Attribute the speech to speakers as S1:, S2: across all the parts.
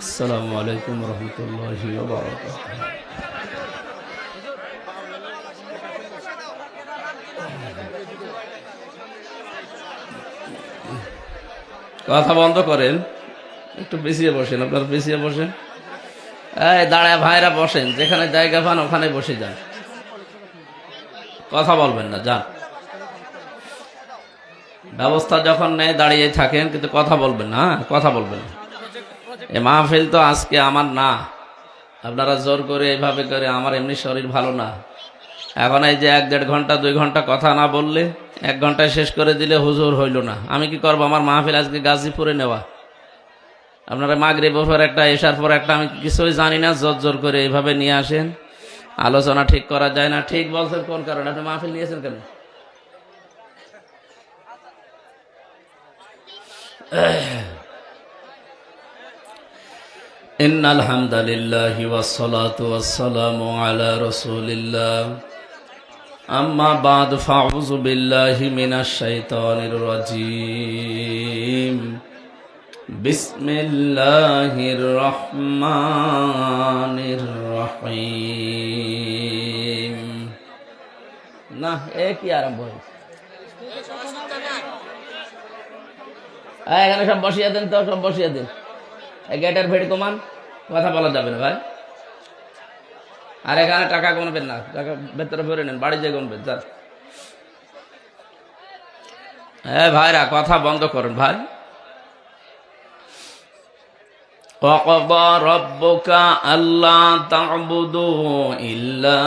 S1: আসসালামু আলাইকুম রহমতুল্লাহি ওয়া বারাকাতুহু। কথা বন্ধ করেন, একটু পিছিয়ে বসেন। আপনারা পিছিয়ে বসেন। এই দাঁড়ায় ভাইরা বসেন, যেখানে জায়গা পান ওখানে বসে যান, কথা বলবেন না, যান। ব্যবস্থা যখন নেই দাঁড়িয়ে থাকেন, কিন্তু কথা বলবেন না, কথা বলবেন না। এই মাহফিল তো আজকে আমার না, আপনারা জোর করে এইভাবে করে, আমার এমনি শরীর ভালো না। এখন এই যে 1-1.5 ঘন্টা 2 ঘন্টা কথা না বললে, 1 ঘন্টায় শেষ করে দিলে হুজুর হইল না। আমি কি করবো? আমার মাহফিল আজকে গাজীপুরে নেওয়া। আপনারা মাগরিবের পর একটা, এশার পর একটা, আমি কিছুই জানি না, জোর জোর করে এইভাবে নিয়ে আসেন। আলোচনা ঠিক করা যায় না। ঠিক বলছেন কোন কারণে? আপনি মাহফিল নিয়েছেন কেন? ইন্নাল হামদালিল্লাহি ওয়াস সালাতু ওয়াস সালামু আলা রাসূলিল্লাহ। আম্মা বা'দ, ফাউযু বিল্লাহি মিনাশ শাইতানির রাজীম। বিসমিল্লাহির রহমানির রহিম। না, কি আরম্ভ হয়েছে? এখানে সব বসিয়ে দেন তো, সব বসিয়ে দেন। গেটের ভেড় কমান, কথা বলা যাবে না ভাই। আর এখানে টাকা গুনবেন না, টাকা ভেতরে ভরে নেন, বাড়ি যেয়ে গুনবেন। যান ভাইরা, কথা বন্ধ করেন ভাই। وَقَضَى رَبُّكَ أَلَّا تَعْبُدُوا إِلَّا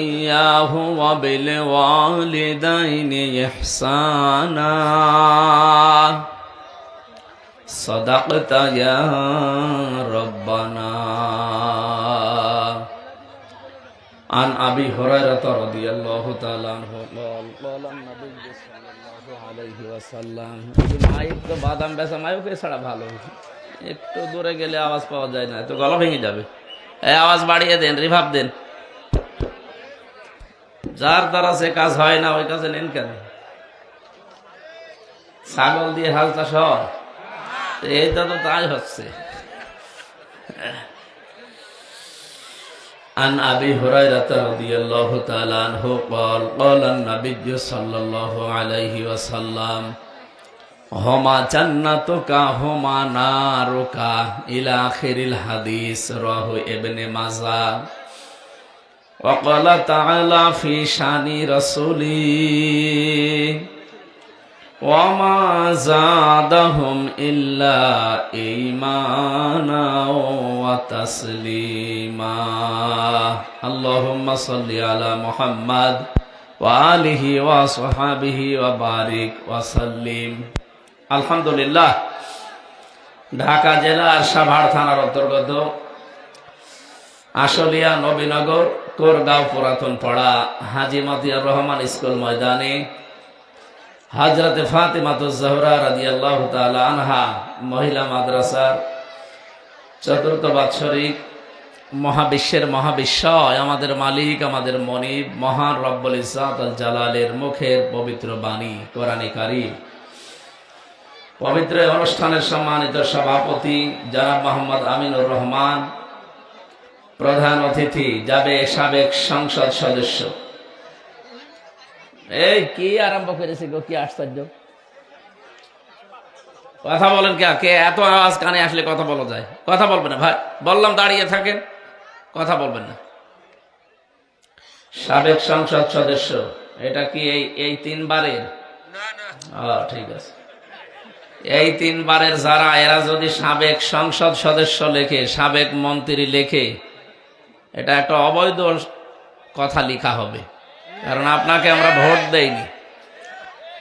S1: إِيَّاهُ وَبِالْوَالِدَيْنِ إِحْسَانًا صدقت يا ربنا. عن أبي هريرة رضي الله تعالى عنه قال النبي صلى الله عليه وسلم. মাইক তো বাদাম বেচা মাইকে ছাড়া ভালো, একটু দূরে গেলে আওয়াজ পাওয়া যায় না, তো গলা ভেঙে যাবে। আওয়াজ বাড়িয়ে দেন, রিভাব দেন। যার দ্বারা সে কাজ হয় না, ওই কাজে নেন কেন? ছাগল দিয়ে হাল চাষ হয়, এইটা তো তাই হচ্ছে। عن أبي هريرة رضي الله تعالى عنه قال قال النبي صلى الله عليه وسلم هما جنتك هما نارك إلى آخر الحديث رواه ابن ماجه. وقال تعالى في شان رسوله وما زادهم إلا إيمانا وتسليما. اللهم صل على محمد وآله وصحبه وبارك وسلم. আলহামদুলিল্লাহ। ঢাকা জেলার সাভার থানার অন্তর্গত আশুলিয়া নবীনগর কোরগাঁও পুরাতন পাড়া হাজী মতিয়ার রহমান স্কুল ময়দানে হযরত ফাতিমাতুজ জোহরা রাদিয়াল্লাহু তাআলা আনহা মহিলা মাদ্রাসার চতুর্থ বাৎসরিক মহাবিশ্বের মহাবিশ্বয় আমাদের মালিক, আমাদের মনিব, মহান রব্বুল ইজ্জত আল জালালের মুখের পবিত্র বাণী কোরআনে কারীম। পবিত্র অনুষ্ঠানের সম্মানিত সভাপতি জনাব মোহাম্মদ আমিনুর রহমান, প্রধান অতিথি যাবে সাবেক সংসদ সদস্য। এই কি আরম্ভ করেছে গো, কি আশ্চর্য! কথা বলেন কে? এত আওয়াজ কানে আসলে কথা বলা যায়? কথা বলবেন না ভাই, বললাম দাঁড়িয়ে থাকেন, কথা বলবেন না। সাবেক সংসদ সদস্য, এটা কি এই 3 বারের? ঠিক আছে, এই 3 বারের যারা, এরা যদি সাবেক সংসদ সদস্য লেখে, সাবেক মন্ত্রী লেখে, এটা একটা অবৈধ কথা লেখা হবে। কারণ আপনাকে আমরা ভোট দেইনি,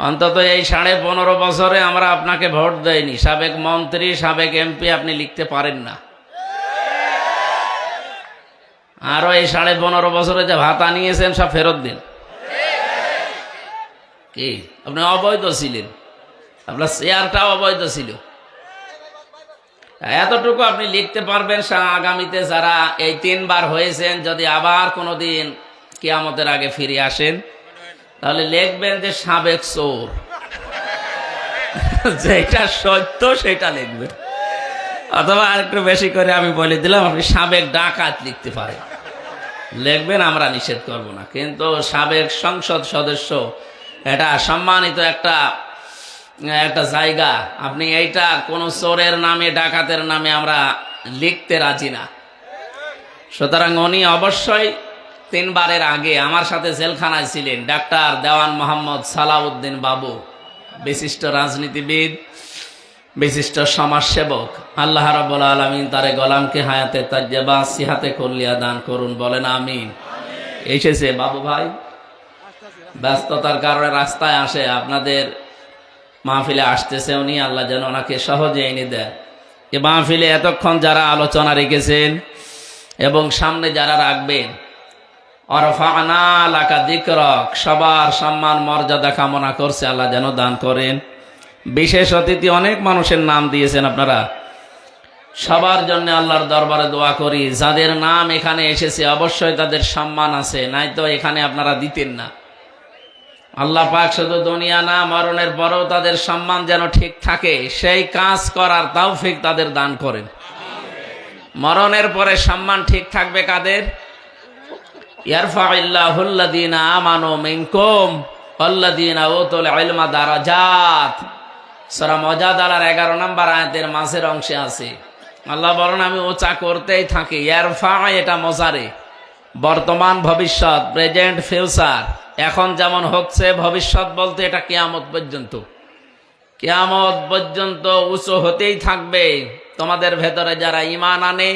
S1: অন্তত এই 15.5 বছরে আমরা আপনাকে ভোট দেইনি। সাবেক মন্ত্রী, সাবেক এমপি আপনি লিখতে পারেন না। আরো এই 15.5 বছরে যে ভাতা নিয়েছেন সব ফেরত দিন। কি আপনি অবৈধ ছিলেন, আপনার চেয়ারটাও অবৈধ ছিল। এতটুকু আপনি লিখতে পারবেন। আগামীতে যারা এই 3 বার হয়েছেন, যদি আবার কোনোদিন কিয়ামতের আগে ফিরে আসেন, তাহলে লিখবেন যে সাবেক চোর। যেটা সত্য সেটা লিখবেন, অথবা আর একটু বেশি করে আমি বলে দিলাম আপনি সাবেক ডাকাত লিখতে পারেন, লিখবেন, আমরা নিষেধ করব না। কিন্তু সাবেক সংসদ সদস্য এটা সম্মানিত একটা একটা জায়গা, আপনি এইটা কোনো চোরের নামে ডাকাতের নামে আমরা লিখতে রাজি না। সুতরাং উনি অবশ্যই 3 বারের আগে আমার সাথে জেলখানায় ছিলেন ডাক্তার দেওয়ান মোহাম্মদ সালাউদ্দিন বাবু, বিশিষ্ট রাজনীতিবিদ, বিশিষ্ট সমাজসেবক। আল্লাহ রাব্বুল আলামিন তারে গোলামকে হায়াতে তাজ্জাবা সিহাতে কল্লিয়া দান করুন, বলেন আমিন। এসেছে বাবু ভাই, ব্যস্ততার কারণে রাস্তায় আসে, আপনাদের মাহফিলে আসতেছে উনি, আল্লাহ যেন ওনাকে সহজে এনে দেন। এ মাহফিলে এতক্ষণ যারা আলোচনা রেখেছেন এবং সামনে যারা রাখবেন, অরফানা লাকা যিকরক, সবার সম্মান মর্যাদা কামনা করছে, আল্লাহ যেন দান করেন। বিশেষ অতিথি অনেক মানুষের নাম দিয়েছেন আপনারা, সবার জন্য আল্লাহর দরবারে দোয়া করি। যাদের নাম এখানে এসেছে অবশ্যই তাদের সম্মান আছে, নাই তো এখানে আপনারা দিতেন না। আল্লাহ পাক শুধু দুনিয়া না, মরণের পরেও তাদের সম্মান যেন ঠিক থাকে, সেই কাজ করার তৌফিক তাদের দান করেন। মরণের পরে সম্মান ঠিক থাকবে কাদের? ইয়ারফাইল্লাহুল্লাযীনা আমানু মিনকুম ওয়াল্লাযীনা উতুল ইলমা দারাজাত। সূরা মুজাদালার 11 নম্বর আয়াতের মাঝের অংশে আছে, আল্লাহ বলেন আমি উঁচা করতেই থাকি। ইয়ারফা এটা মুজারে, বর্তমান ভবিষ্যৎ, প্রেজেন্ট ফিউচার। এখন যেমন হচ্ছে, ভবিষ্যৎ বলতে এটা কিয়ামত পর্যন্ত, কিয়ামত পর্যন্ত উঁচু হতেই থাকবে। তোমাদের ভেতরে যারা ঈমান আনে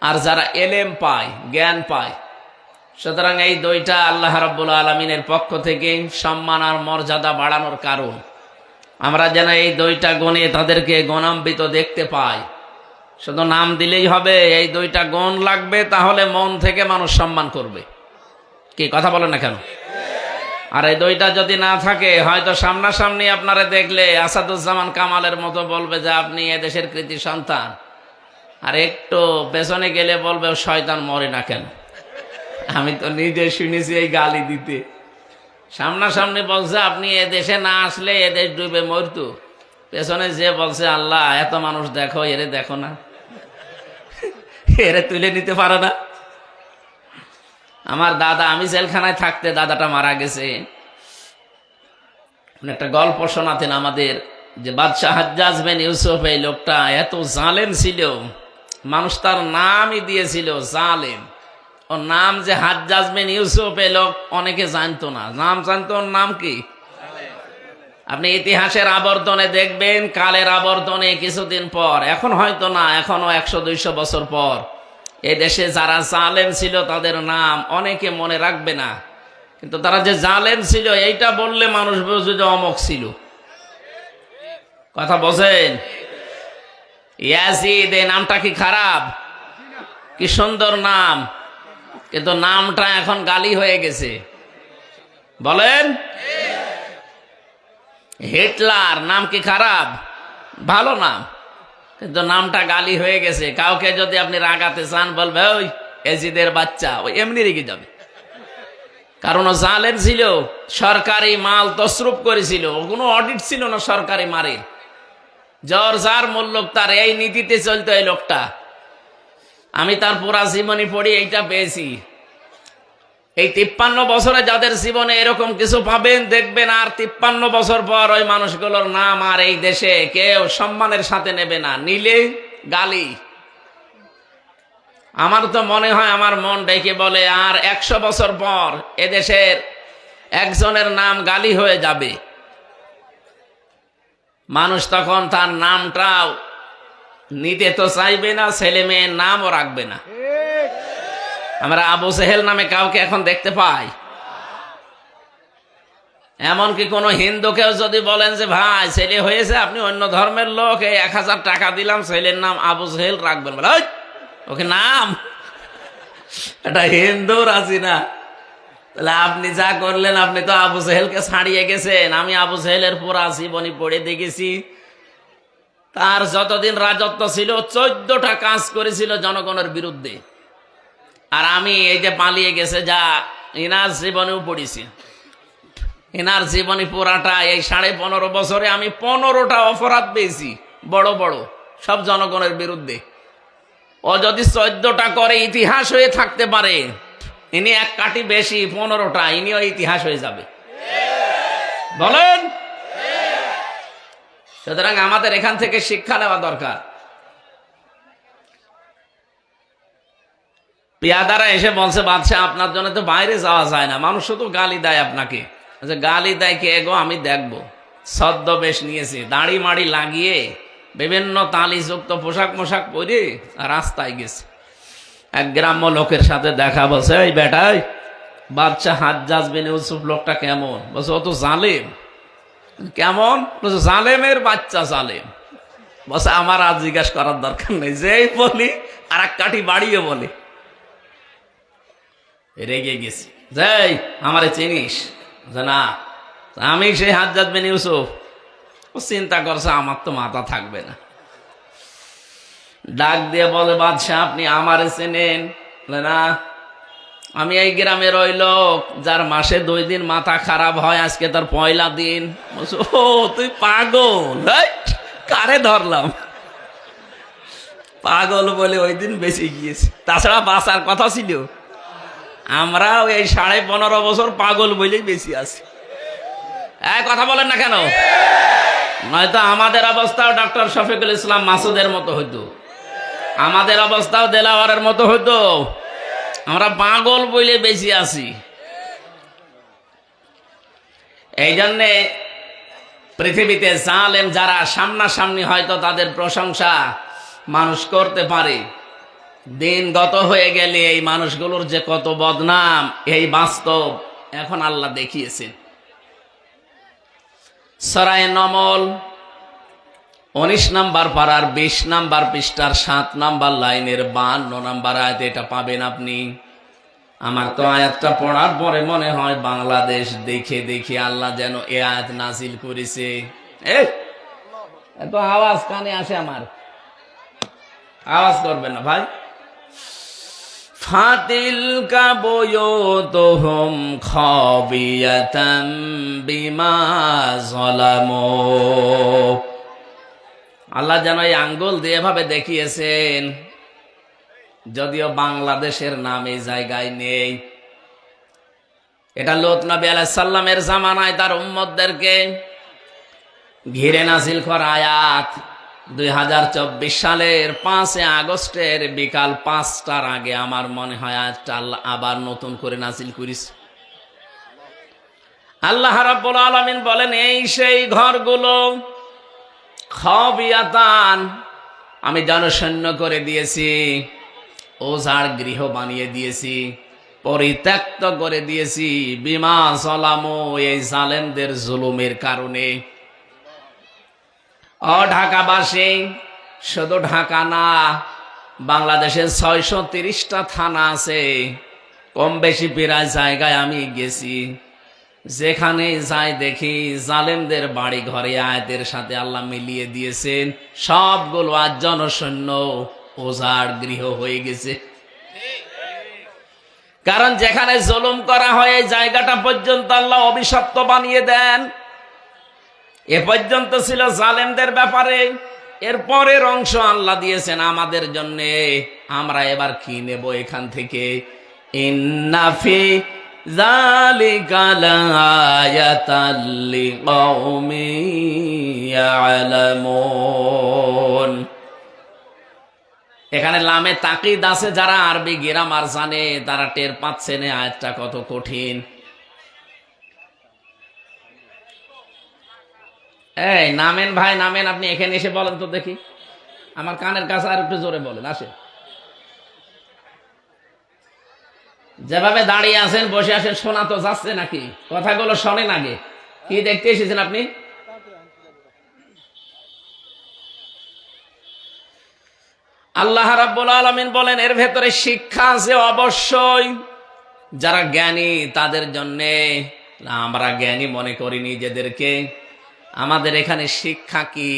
S1: আর যারা এলেম পায়, জ্ঞান পায়। সুতরাং এই দুইটা আল্লাহ রাব্বুল আলামিনের পক্ষ থেকে সম্মান আর মর্যাদা বাড়ানোর কারণ। আমরা যেন এই দুইটা গুণে তাদেরকে গুণান্বিত দেখতে পাই। শুধু নাম দিলেই হবে, এই দুইটা গুণ লাগবে, তাহলে মন থেকে মানুষ সম্মান করবে। কি কথা বলেন না কেন? আর এই দুইটা যদি না থাকে, হয়তো সামনাসামনি আপনারা দেখলে আসাদুজ্জামান কামালের মতো বলবে যে আপনি এদেশের কৃতি সন্তান, আর একটু পেছনে গেলে বলবে শয়তান মরে না কেন। আমি তো নিজে শুনেছি এই গালি দিতে। সামনাসামনি বলছে আপনি এদেশে না আসলে এদেশ ডুবে মরতো, পেছনে যে বলছে আল্লাহ এত মানুষ দেখো, এরে দেখো না, এরে তুলে নিতে পারো না। আমার দাদা, আমি জেলখানায় থাকতে দাদাটা মারা গেছে, একটা গল্প শোনাতেন আমাদের যে বাদশাহ হাজ্জাজ বিন ইউসুফ, এই লোকটা এত জালেম ছিল, মানুষ তার নামই দিয়েছিল জালেম। ওর নাম যে হাজ্জাজ বিন ইউসুফ, এই লোক অনেকে জানতো না, নাম জানতো ওর নাম কি। আপনি ইতিহাসের আবর্তনে দেখবেন, কালের আবর্তনে কিছুদিন পর, এখন হয়তো না, এখনো 100-200 বছর পর, এই দেশে যারা জালেম ছিল তাদের নাম অনেকে মনে রাখবে না, কিন্তু তারা যে জালেম ছিল এইটা বললে মানুষ বুঝবে যে অমক ছিল। কথা বোঝেন? ইয়াজিদ, এই নামটা কি খারাপ? কি সুন্দর নাম, কিন্তু নামটা এখন গালি হয়ে গেছে। বলেন, হিটলার নাম কি খারাপ? ভালো নাম, কিন্তু নামটা গালি হয়ে গেছে। কাউকে যদি আপনি রাগাতে চান, বলবে ওই এজিদের বাচ্চা, ওই এমনি রেগে যাবে। কারণ ও জালেম ছিল, সরকারি মাল তসরুপ করেছিল, কোনো অডিট ছিল না সরকারি মারে, জ্বর যার মূল্য তার, এই নীতিতে চলতো এই লোকটা। আমি তার পুরা জীবনী পড়ি এইটা পেয়েছি। এই 53 বছরে যাদের জীবনে এরকম কিছু পাবেন দেখবেন, আর 53 বছর পর ওই মানুষগুলোর নাম আর এই দেশে কেউ সম্মানের সাথে নেবে না, নিলে গালি। আমার তো মনে হয়, আমার মন ডেকে বলে, আর 100 বছর পর এদেশের একজনের নাম গালি হয়ে যাবে। মানুষ তখন তার নামটাও নিতে তো চাইবে না, ছেলে মেয়ের নামও রাখবে না। আমরা আবু জেহেল নামে কাউকে এখন দেখতে পাই? এমনকি কোন হিন্দুকেও যদি বলেন যে ভাই ছেলে হয়েছে, আপনি অন্য ধর্মের লোক, এই 1000 টাকা দিলাম, ছেলের নাম আবু জেহেল রাখবেন, বলে ওকে নাম, এটা হিন্দু রাজি না। তাহলে আপনি যা করলেন, আপনি তো আবু জেহেলকে ছাড়িয়ে গেছেন। আমি আবু জেহেলের পুরা জীবনী পড়ে দেখেছি, তার যতদিন রাজত্ব ছিল 14টা কাজ করেছিল জনগণের বিরুদ্ধে। আর আমি এই যে পালিয়ে গেছে, যা ইনার জীবনেও পড়েছি, এনার জীবনী পুরাটা এই 15.5 বছরে আমি 15টা অপরাধ পেয়েছি, বড় বড়, সব জনগণের বিরুদ্ধে। ও যদি 14টা করে ইতিহাস হয়ে থাকতে পারে, ইনি এক কাঠি বেশি, 15টা, ইনিও ইতিহাস হয়ে যাবে। বলেন? সুতরাং আমাদের এখান থেকে শিক্ষা নেওয়া দরকার। পেয়াদারা এসে বলছে, বাদশাহ আপনার জন্য তো বাইরে যাওয়া যায় না, মানুষ শুধু গালি দেয় আপনাকে। গালি দেয় কে গো? আমি দেখবো। ছদ্মবেশ নিয়েছে, দাড়ি মাড়ি লাগিয়ে বিভিন্ন তালিযুক্ত পোশাক মোশাক পরে রাস্তায় গেছে। এক গ্রাম্য লোকের সাথে দেখা, বলছে এই বেটাই, বাদশাহ হাজ্জাজ বিন ইউসুফ লোকটা কেমন? বলছে ও তো জালেম। কেমন? বলছে জালেমের বাচ্চা, জালেম। বলছে আমার আর জিজ্ঞাসা করার দরকার নেই, যেই বলি আর এক কাঠি বাড়িয়ে বলে। রেগে গেছি, যাই আমারে চিনিস? না, আমি সেই হাজ্জাজ বিন ইউসুফ। ও চিন্তা করছে আমার তো মাথা থাকবে না, ডাক দিয়ে বলে, বাদশাহ আপনি আমারে চেনেন? না, আমি এই গ্রামের ওই লোক যার মাসে 2 দিন মাথা খারাপ হয়, আজকে তার পয়লা দিন। বলছো ও তুই পাগল? কারে ধরলাম? পাগল বলে ওই দিন বেঁচে গিয়েছে, তাছাড়া বাঁচার কথা ছিল। আমরা এই 15.5 বছর পাগল বলেই বেশি আছি। কথা বলেন না কেন? নয়তো আমাদের অবস্থাও ডক্টর শফিকুল ইসলাম মাসুদের মতো হইতো, আমাদের অবস্থাও দেলাওয়ারের মতো হইতো। আমরা পাগল বলে বেশি আছি। এই জন্যে পৃথিবীতে জালেম যারা সামনাসামনি হয়তো তাদের প্রশংসা মানুষ করতে পারে, দিন গত হয়ে গেলে এই মানুষগুলোর যে কত বদনাম, এই বাস্তব এখন আল্লাহ দেখিয়েছেন। সূরা নমল 19 নম্বর পারার 20 নম্বর পৃষ্ঠার 7 নম্বর লাইনের 52 নম্বর আয়াত এটা পাবেন আপনি। আমার তো আয়াতটা পড়ার পরে মনে হয় বাংলাদেশ দেখে দেখে আল্লাহ যেন এ আয়াত নাজিল করেছে। এত আওয়াজ কানে আসে, আমার আওয়াজ করবেন না ভাই। ফাতিলকা বুয়ুতুহুম খাবিয়াতাম বিমা যালামু। আল্লাহ যেন এই আঙ্গুল দিয়ে এভাবে দেখিয়েছেন, যদিও বাংলাদেশের নাম এই জায়গায় নেই। এটা লূত নবী আলাইহিস সালামের জামানায় তার উম্মতদেরকে ঘিরে নাজিল করা আয়াত। 2024 সালের 5 আগস্টের বিকাল 5টার আগে আমার মনে হয় আয়াতটা আল্লাহ আবার নতুন করে নাজিল করেছে। আল্লাহ রাব্বুল আলামিন বলেন, এই সেই ঘরগুলো খাবিয়াতান, আমি জনশূন্য করে দিয়েছি, ওঝাড় গৃহ বানিয়ে দিয়েছি, পরিত্যক্ত করে দিয়েছি, বিমা যালামু, এই জালেমদের জুলুমের কারণে। ও ঢাকাবাসী, শুধু ঢাকা না, বাংলাদেশের 630টা থানা আছে, কম বেশি প্রায় জায়গায় আমি গেছি। যেখানে যাই দেখি জালেমদের বাড়ি ঘরে আয়াতের সাথে আল্লাহ মিলিয়ে দিয়েছেন, সবগুলো আজ জনশূন্য, ওঝাড় গৃহ হয়ে গেছে। কারণ যেখানে জুলুম করা হয় এই জায়গাটা পর্যন্ত আল্লাহ অভিশপ্ত বানিয়ে দেন। এ পর্যন্ত ছিল জালেমদের ব্যাপারে, এর পরের অংশ আল্লাহ দিয়েছেন আমাদের জন্য। আমরা এবার কি নেব এখান থেকে? ইন্না ফি যালিকা লাআয়াতাল লিকাউমিন ইয়ালামুন। এখানে লামে তাকিদ আছে, যারা আরবি গ্রামার জানে তারা টের পাচ্ছেন আয়াতটা কত কঠিন। এই নামেন ভাই, নামেন, আপনি এখানে এসে বলেন তো দেখি, আমার কানের কাছে আর একটু জোরে বলেন। আসে, যেভাবে দাঁড়িয়ে আছেন বসে আছেন, শোনা তো যাচ্ছে নাকি? কথাগুলো শোনেন আগে। কি দেখতে এসেছেন আপনি? আল্লাহ রাব্বুল আলামিন বলেন, এর ভেতরে শিক্ষা আছে অবশ্যই, যারা জ্ঞানী তাদের জন্যে। আমরা জ্ঞানী মনে করি নিজেদেরকে। আমাদের এখানে শিক্ষা কি?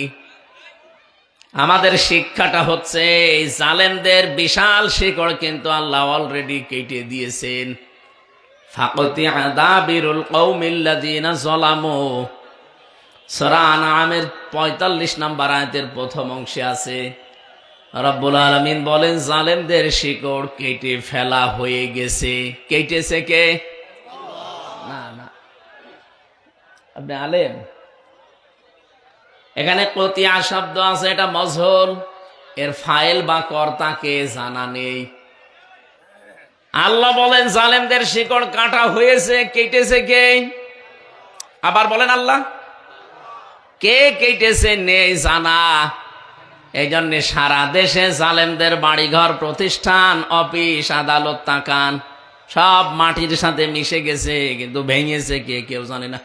S1: আমাদের শিক্ষাটা হচ্ছে এই জালেমদের বিশাল শিকড় কিন্তু আল্লাহ অলরেডি কেটে দিয়েছেন। ফাকতিআ দাবিরুল কওমিল্লাযীনা যালামু। সূরা আনআমের ৪৫ নম্বর আয়াতের প্রথম অংশে আছে রব্বুল আলামিন বলেন জালেমদের শিকড় কেটে ফেলা হয়ে গেছে। কেটেছে কে? না না, আপনি আলেম। এখানে কতিয়া শব্দ আছে, এটা মজহুল, এর ফাইল বা কর্তাকে জানা নেই। আল্লাহ বলেন জালেমদের শিকড় কাটা হয়েছে, কেটেছে কে? আবার বলেন আল্লাহ। কে কেটেছে নেই জানা। এই জন্য সারা দেশে জালেমদের বাড়িঘর, প্রতিষ্ঠান, অফিস, আদালত তাকান, সব মাটির সাথে মিশে গেছে, কিন্তু ভেঙেছে কে কেউ জানে না।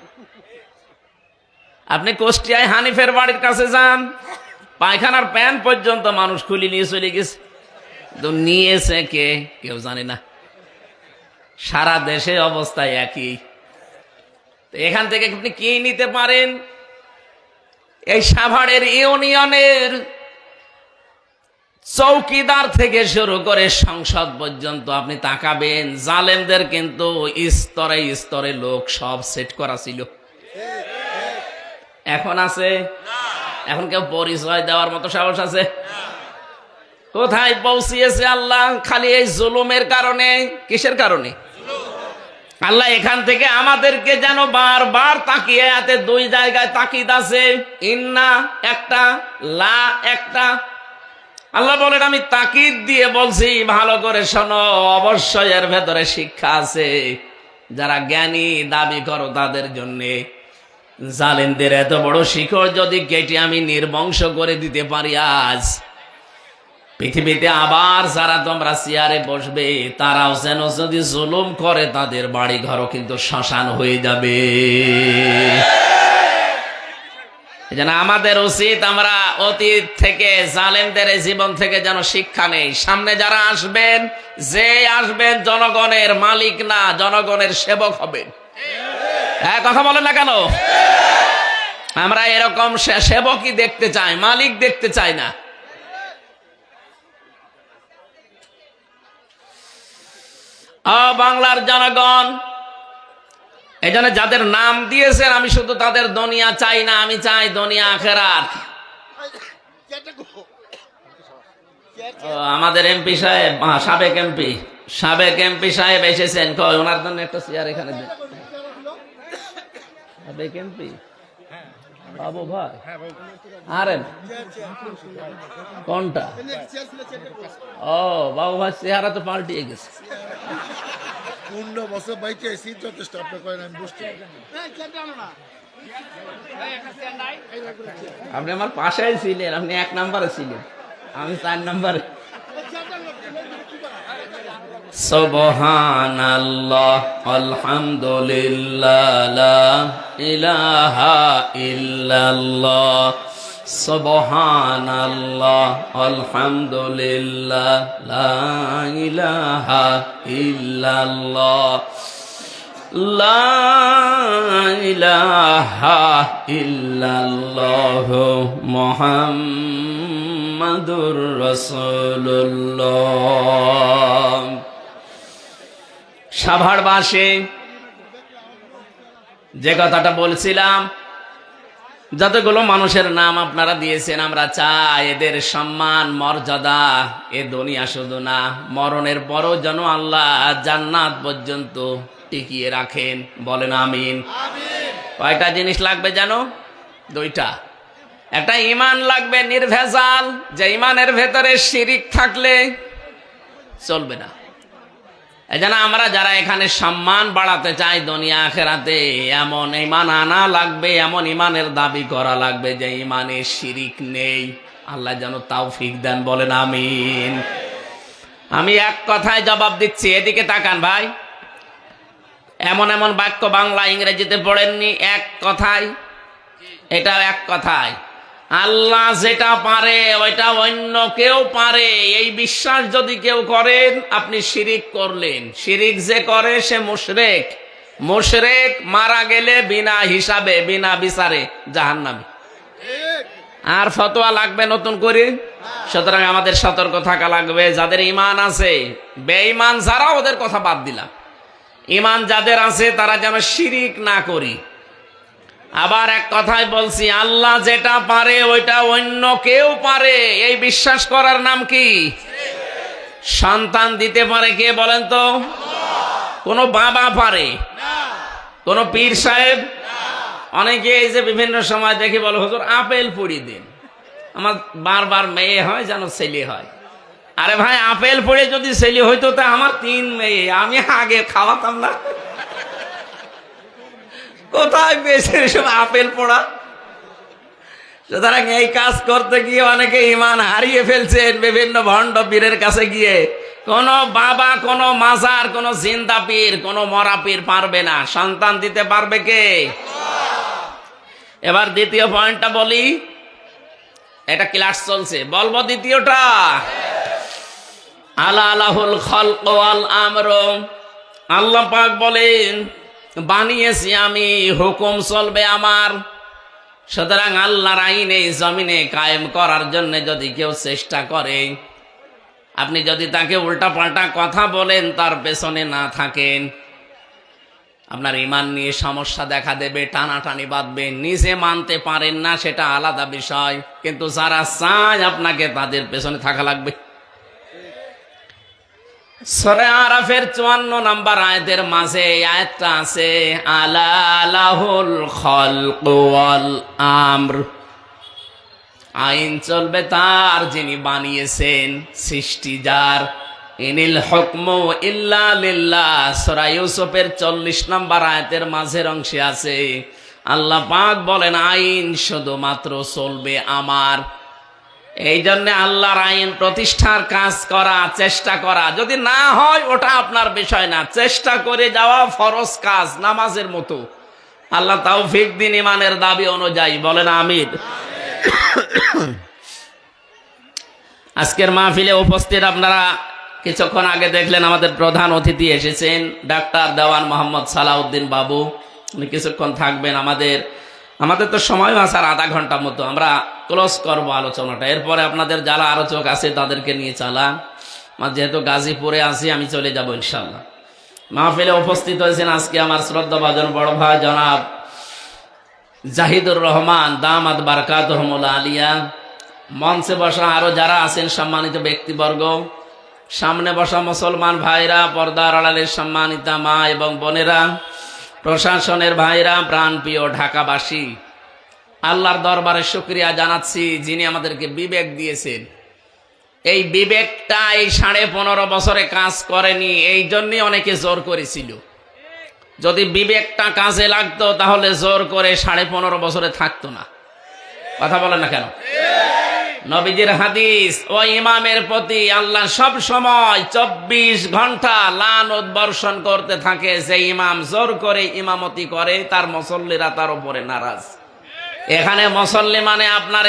S1: আপনি কুষ্টিয়ায় হানিফের বাড়ির কাছে যান, পায়খানার প্যান পর্যন্ত মানুষ খুলে নিয়ে চলে গেছে, কিন্তু নিয়েছে কে কেউ জানে না। সারা দেশে অবস্থা একই। এখান থেকে আপনি কি নিতে পারেন? এই সাভারের ইউনিয়নের চৌকিদার থেকে শুরু করে সংসদ পর্যন্ত আপনি তাকাবেন, জালেমদের কিন্তু স্তরে স্তরে লোক সব সেট করা ছিল। এখন আছে? এখন কেউ পরিচয় দেওয়ার মতো সাহস আছে? কোথায় পৌঁছিয়েছে আল্লাহ? খালি এই জুলুমের কারণে। কিসের কারণে? আল্লাহ এখান থেকে আমাদেরকে যেন বারবার তাকিয়ে, এতে দুই জায়গায় তাকিদ আছে, ইন্না একটা, লা একটা। আল্লাহ বলেন আমি তাকিদ দিয়ে বলছি, ভালো করে শোনো, অবশ্যই এর ভেতরে শিক্ষা আছে। যারা জ্ঞানী দাবি করো তাদের জন্যে। জালেমদের এত বড় শিকড় যদি কেটে আমি নির্বংশ করে দিতে পারি, আজ পৃথিবীতে আবার যারা তোমরা চেয়ারে বসবে, তারাও যেন যদি জুলুম করে তাদের বাড়ি ঘরও কিন্তু শ্মশান হয়ে যাবে। যেন আমাদের উচিত আমরা অতীত থেকে, জালেমদের জীবন থেকে যেন শিক্ষা নেই। সামনে যারা আসবেন, যে আসবেন জনগণের মালিক না, জনগণের সেবক হবেন। হ্যাঁ, কথা বলেন না কেন? আমরা এরকম সেবকই দেখতে চাই, মালিক দেখতে চাই না। বাংলার জনগণ, এই জন্য যাদের নাম দিয়েছেন, আমি শুধু তাদের দুনিয়া চাই না, আমি চাই দুনিয়া আখেরাত। আমাদের এমপি সাহেব, সাবেক এমপি সাহেব এসেছেন, কই ওনার জন্য একটা চেয়ার এখানে দেন। সাবেক এমপি বাবু ভাই, আরে কোনটা? ও বাবু ভাই, চেহারা তো পাল্টিয়ে গেছে।
S2: 15 বছর বাইকে এসি যথেষ্ট। আপনি করেন আমি বুঝতে
S1: আপনি আমার পাশেই ছিলেন, আপনি 1 নম্বরে ছিলেন, আমি 4 নম্বরে। সুবহানাল্লাহ আলহামদুলিল্লাহ লা ইলাহা ইল্লাল্লাহ। সুবহানাল্লাহ আলহামদুলিল্লাহ লা ইলাহা ইল্লাল্লাহ। লা ইলাহা ইল্লাল্লাহ মুহাম্মাদুর রাসূলুল্লাহ। সাভারবাসী, যে কথাটা বলছিলাম, যতগুলো মানুষের নাম আপনারা দিয়েছেন, আমরা চাই এদের সম্মান মর্যাদা এ দুনিয়া শুধু না, মরণের পরও যেন আল্লাহ জান্নাত পর্যন্ত টিকিয়ে রাখেন। বলেন আমিন। কয়টা জিনিস লাগবে জানো? 2টা। একটা ঈমান লাগবে নির্ভেজাল, যে ঈমানের ভেতরে শিরিক থাকলে চলবে না। এই জন্য আমরা যারা এখানে সম্মান বাড়াতে চাই দুনিয়া আখেরাতে, এমন ঈমান আনা লাগবে, এমন ঈমানের দাবি করা লাগবে যে ঈমানে শিরিক নেই। আল্লাহ যেন তৌফিক দেন। বলেন আমিন। আমি এক কথায় জবাব দিচ্ছি, এদিকে তাকান ভাই। এমন এমন বাক্য বাংলা ইংরেজিতে পড়েননি, এক কথায়, এটাও এক কথায়। আল্লাহ যেটা পারে ওইটা অন্য কেউ পারে, এই বিশ্বাস যদি কেউ করেন, আপনি শিরিক করলেন। শিরিক যে করে সে মুশরিক। মুশরিক মারা গেলে বিনা হিসাবে, বিনা বিচারে জাহান্নামী। আর ফতোয়া লাগবে নতুন করে? সুতরাং আমাদের সতর্ক থাকা লাগবে। যাদের ঈমান আছে, বেঈমান যারা, ওদের কথা বাদ দিলাম, ইমান যাদের আছে তারা যেন শিরিক না করি। আবার এক কথায় বলছি, আল্লাহ যেটা পারে ওইটা অন্য কেউ পারে, এই বিশ্বাস করার নাম কি? সন্তান দিতে পারে কে বলেন তো? কোন বাবা পারে? কোন পীর সাহেব? অনেকে এই যে বিভিন্ন সময় দেখি বলে, হুজুর আপেল পুড়ি দিন, আমার বারবার মেয়ে হয় যেন ছেলে হয়। আরে ভাই, আপেল পড়ে যদি ছেলে হইতো তা আমার 3 মেয়ে, আমি আগে খাওয়াতাম না? কোথায় পেয়েছে সব আপেল পড়া? সুতরাং এই কাজ করতে গিয়ে অনেকে ইমান হারিয়ে ফেলছেন বিভিন্ন ভণ্ড পীরের কাছে গিয়ে। কোন বাবা, কোন মাজার, কোন জিন্দা পীর, কোন মরা পীর পারবে না। সন্তান দিতে পারবে কে? এবার দ্বিতীয় পয়েন্টটা বলি, এটা ক্লাস চলছে, বলবো দ্বিতীয়টা। আলাহুল খালক ওয়াল আমর, আল্লাহ পাক বলেন বানিয়েছি আমি, হুকুম চলবে আমার। সুতরাং আল্লাহর আইন এই জমিনে কায়েম করার জন্য যদি কেউ চেষ্টা করে, আপনি যদি তাকে উল্টা পাল্টা কথা বলেন, তার পেছনে না থাকেন, আপনার ঈমান নিয়ে সমস্যা দেখা দেবে, টানাটানি বাঁধবে। নিজে মানতে পারেন না সেটা আলাদা বিষয়, কিন্তু যারা চায় আপনাকে, তাদের পেছনে থাকা লাগবে। সূরা আরাফের 54 নম্বর আয়াতের মাঝে এই আয়াতটা আছে, আলাহুল খালক ওয়াল আমর, আইন চলবে তার যিনি বানিয়েছেন, সৃষ্টি যার। ইনিল হুকমু ইল্লা লিল্লাহ, সূরা ইউসুফের 40 নম্বর আয়াতের মাঝের অংশে আছে, আল্লাহ পাক বলেন আইন শুধুমাত্র চলবে আমার। এই জন্য আল্লাহর আইন প্রতিষ্ঠার কাজ করা, চেষ্টা করা, যদি না হয় ওটা আপনার বিষয় না, চেষ্টা করে যাওয়া ফরজ কাজ, নামাজের মতো। আল্লাহ তৌফিক দিন ইমানের দাবি অনুযায়ী, বলেন আমিন। আজকের মাহফিলে উপস্থিত আপনারা কিছুক্ষণ আগে দেখলেন আমাদের প্রধান অতিথি এসেছেন, ডাক্তার দেওয়ান মোহাম্মদ সালাউদ্দিন বাবু। উনি কিছুক্ষণ থাকবেন। আমাদের তো সময় আছে আর আধা ঘন্টা মতো, আমরা ক্লোজ করবো আলোচনাটা। এরপরে আপনাদের যারা আলোচক আছে তাদেরকে নিয়ে চালান। যেহেতু গাজীপুরে আছি, আমি চলে যাব ইনশাল্লাহ। মাহফিলে উপস্থিত হয়েছেন আজকে আমার শ্রদ্ধাভাজন বড় ভাই জনাব জাহিদুর রহমান, দামাত বারকাতুহুমুল আলিয়া। মঞ্চে বসা আরো যারা আছেন সম্মানিত ব্যক্তিবর্গ, সামনে বসা মুসলমান ভাইরা, পর্দার আড়ালের সম্মানিতা মা এবং বোনেরা, প্রশাসনের ভাইরা, প্রাণপ্রিয় ঢাকাবাসী, আল্লাহর দরবারে শুকরিয়া জানাচ্ছি যিনি আমাদেরকে বিবেক দিয়েছেন। এই বিবেকটা এই 15.5 বছরে কাজ করেনি, এই জন্যই অনেকে জোর করেছিল। যদি বিবেকটা কাজে লাগতো তাহলে জোর করে 15.5 বছরে থাকতো না। কথা বলেন না কেন? নবীজির হাদিস, ও ইমামের প্রতি আল্লাহ সব সময় 24 ঘন্টা লানত বর্ষণ করতে থাকে। যে ইমাম জোর করে ইমামতি করে, তার মুসল্লিরা তার উপরে নারাজ। এখানে মুসল্লি মানে আপনার